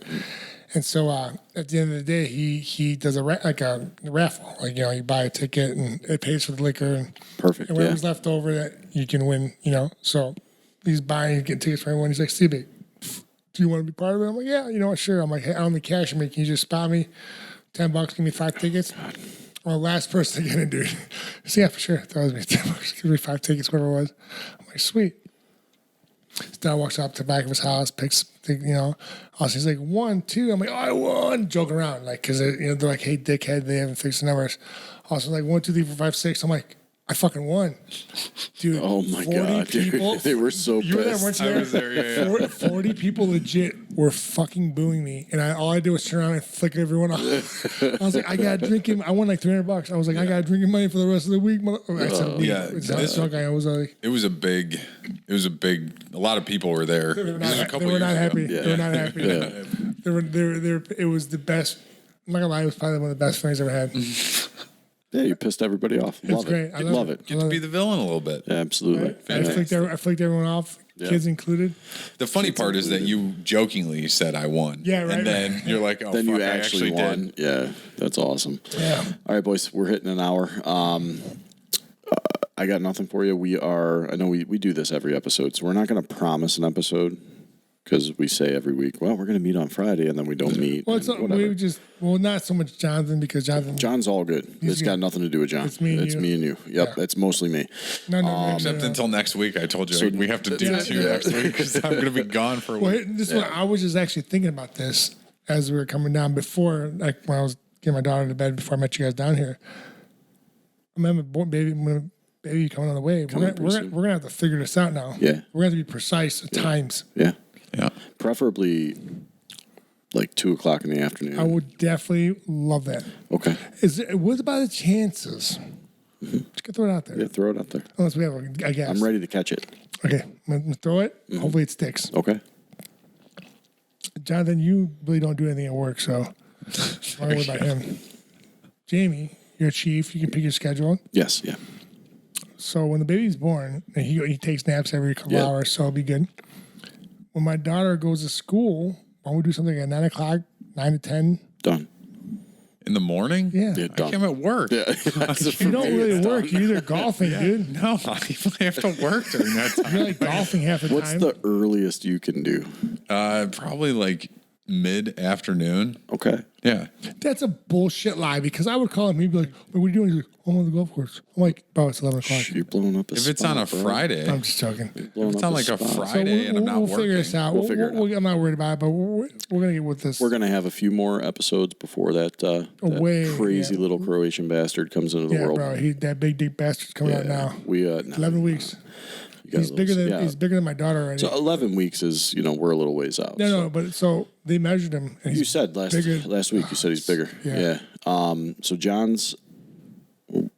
And so at the end of the day, he does a raffle. You buy a ticket and it pays for the liquor and
Perfect.
And whatever's left over that you can win, So he's getting tickets for everyone. He's like, CB, do you want to be part of it? I'm like, yeah, sure. I'm like, hey, I don't have cash. I'm like, can you just spot me $10, give me 5 tickets? Well, last person to get in, dude. So yeah, for sure. That was me. $10, give me 5 tickets, whatever it was. I'm like, sweet. So Dad walks up to the back of his house, picks, also he's like, 1, 2. I'm like, oh, I won. Joking around, because they're like, hey, dickhead, they haven't fixed the numbers. Also, like 1, 2, 3, 4, 5, 6. I'm like, I fucking won, dude.
Oh my god,
people,
dude! They were so
you were there,
pissed.
weren't you?
I was there, yeah.
40 people legit were fucking booing me, and all I did was turn around and flick everyone off. I was like, I got drinking. I won like $300. I was like, I got drinking money for the rest of the week. I said,
yeah,
this guy was like,
It was a big. A lot of people were there.
they were
This was a
not,
couple
they were not
years
happy.
ago.
They were not happy. They were. It was the best. I'm not gonna lie, it was probably one of the best things I ever had.
Yeah, you pissed everybody off. Love
great.
it.
I
Love it.
Get to be the villain a little bit.
Yeah, absolutely.
I flicked everyone off, kids included.
The funny part is that you jokingly said I won.
Yeah, right,
And then you're like, oh,
Then
fuck,
you
I
actually won.
did.
Yeah, that's awesome.
Yeah.
All right, boys, we're hitting an hour. I got nothing for you. I know we do this every episode, so we're not going to promise an episode because we say every week, well, we're going to meet on Friday, and then we don't meet.
Well, not so much Jonathan because
John's all good. It's got nothing to do with John.
It's me and you.
Yep, it's mostly me.
No,
Except until next week. I told you
So-
we have to do 2 next week because I'm going to be gone for a
Well,
week.
this one, I was just actually thinking about this as we were coming down before, like when I was getting my daughter to bed before I met you guys down here. I'm having a baby coming on the way. We're gonna have to figure this out now.
Yeah.
We're gonna have to be precise at times.
Yeah,
Yeah.
preferably like 2:00 in the afternoon.
I would definitely love that.
Okay,
What about the chances? Just gonna throw it out there.
yeah, throw it out there.
Unless we have a guess.
I'm ready to catch it.
Okay, I'm gonna throw it. Hopefully it sticks.
Okay.
Jonathan, you really don't do anything at work, so don't worry about him. Jamie, you're a chief. You can pick your schedule.
Yes. Yeah.
So when the baby's born, and he takes naps every couple
Yeah.
hours, so it'll be good. When my daughter goes to school, why don't we do something at 9 o'clock, 9 to 10?
Done.
In the morning?
Yeah.
Yeah.
I
Done.
came at work.
Yeah.
You don't really work. You're either golfing, dude.
No, I have to work during that time.
You're like golfing half the
What's
time.
the earliest you can do?
Probably like mid-afternoon.
Okay.
Yeah.
That's a bullshit lie because I would call him. He'd be like, "What are you doing?" He's like, "I'm on the golf course." I'm like, "Bro, it's 11 o'clock."
You're blowing up.
If it's on a Friday,
I'm just joking.
if it's on like a
spot.
Friday and I'm not
we'll
working,
figure this out.
We'll figure it out.
I'm not worried about it, but we're gonna get with this.
We're gonna have a few more episodes before that,
Way,
crazy
yeah.
little Croatian bastard comes into the
yeah,
world.
bro. That big deep bastard's coming out now.
We
11 weeks.
you
He's
got
bigger than
yeah.
he's bigger than my daughter already.
So 11 weeks is we're a little ways out.
no, but so they measured him. And
You
he's
said
bigger.
last week. You said he's bigger.
Yeah.
So John's.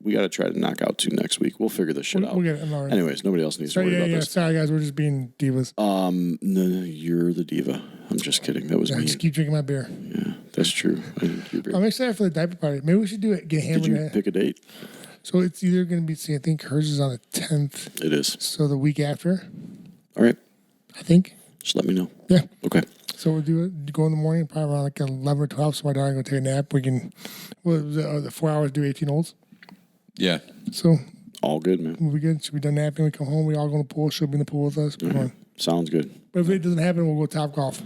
We got to try to knock out 2 next week. We'll figure this shit out.
We'll get it. I'm all right.
Anyways, nobody else needs to
Sorry,
worry about this.
Sorry, guys. We're just being divas.
No, you're the diva. I'm just kidding. That was
I
me.
just keep drinking my beer.
Yeah, that's true. I didn't keep
I'm excited for the diaper party. Maybe we should do it. Get hammered.
Did you pick a date?
So it's either going to be. See, I think hers is on the 10th.
It is.
So the week after,
All right.
I think.
Just let me know.
Yeah.
Okay.
So we'll do it. Go in the morning, probably around like 11 or 12. So my daughter can go take a nap. We can. The 4 hours do 18 holes.
Yeah.
So
All good, man.
we'll be good. She'll be done napping. We come home. We all go in the pool. She'll be in the pool with us. Come on.
Sounds good.
But if it doesn't happen, we'll go top golf.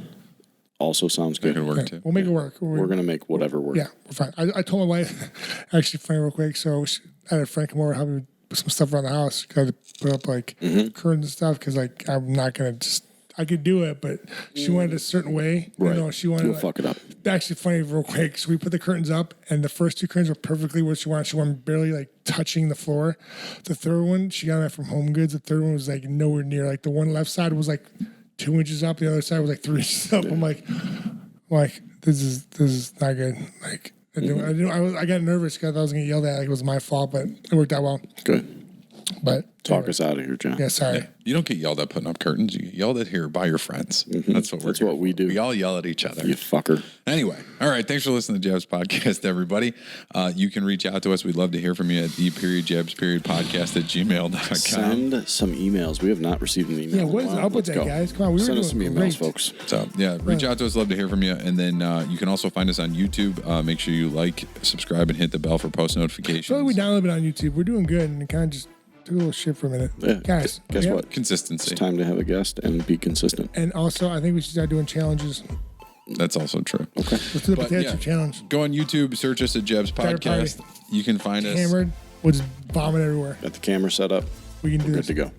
Also sounds
That
good.
could work too.
We'll make it work.
We're going to make whatever work.
Yeah, we're fine. I told my wife, actually, funny real quick. So I had a friend come over, help me with some stuff around the house. Got to put up like curtains and stuff because like I'm not gonna just. I could do it, but she wanted a certain way.
Right.
You know, she wanted.
You'll
like,
fuck it up.
Actually, funny real quick. So we put the curtains up, and the first 2 curtains were perfectly what she wanted. She wanted barely like touching the floor. The third one, she got that from Home Goods. The third one was like nowhere near. Like the one left side was like 2 inches up. The other side was like 3 inches up. I'm like, this is not good. Like, I got nervous because I was gonna yell at. Like it was my fault, but it worked out well.
Good.
But
Talk us out of here, John.
yeah, sorry.
You don't get yelled at putting up curtains. You get yelled at here by your friends. That's what we're.
That's what we do.
We all yell at each other.
You fucker.
Anyway, all right. Thanks for listening to Jabs Podcast, everybody. You can reach out to us. We'd love to hear from you at the.jabs.podcast@gmail.com.
Send some emails. We have not received an email.
Yeah,
in a
what is
while.
up with
Let's
that,
go.
guys? Come on, we were
Send us some
doing
emails,
great.
folks.
So, yeah, reach out to us. Love to hear from you. And then you can also find us on YouTube. Make sure you like, subscribe, and hit the bell for post notifications.
So we downloaded it on YouTube. We're doing good, and kind of just took a little shit for a minute.
Yeah.
Guys,
Guess
yeah.
what?
Consistency.
It's time to have a guest and be consistent.
And also, I think we should start doing challenges.
That's also true. Okay.
Let's do the
But,
potato
yeah.
chip challenge.
Go on YouTube, search us at Jeb's
Better
Podcast.
party.
You can find us.
Hammered, we'll just vomit everywhere.
Got the camera set up.
We can do
Good
this.
to go.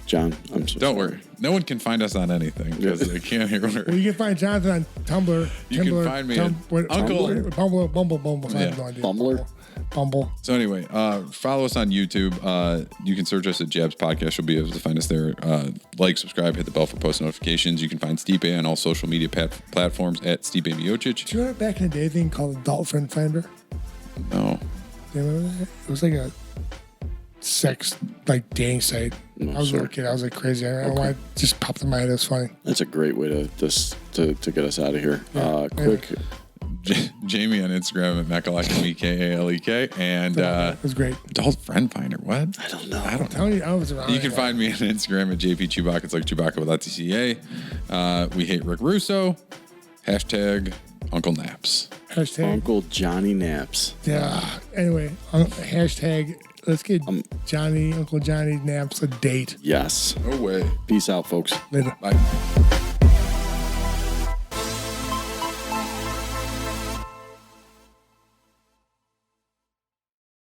John, I'm so
Don't
sorry.
worry. No one can find us on anything because they can't hear.
Well, you can find Jonathan on Tumblr.
You can find me at Uncle-
Bumble. I have no idea.
Bumbler?
Bumble.
So anyway, follow us on YouTube. You can search us at Jabs Podcast. You'll be able to find us there. Like, subscribe, hit the bell for post notifications. You can find Stipe on all social media platforms at Stipe Miocic.
Do you remember back in the day a thing called Adult Friend Finder?
No.
Do you remember that? It was like a sex like dating site.
No,
I was a little
sir.
kid. I was like crazy. I don't know why it just popped in my head. It was funny.
That's a great way to get us out of here. Quick.
Jamie on Instagram at Mekalek, Mekalek. And
It was great.
Adult Friend Finder. What?
I don't know.
I'm telling you, I was around.
You can find me on Instagram at JP Chewbacca. It's like Chewbacca without the CA. We hate Rick Russo. Hashtag Uncle Naps.
hashtag.
Uncle Johnny Naps.
Yeah. Anyway, hashtag. Let's get Uncle Johnny Naps a date
Yes.
No way.
Peace out, folks.
later.
Bye.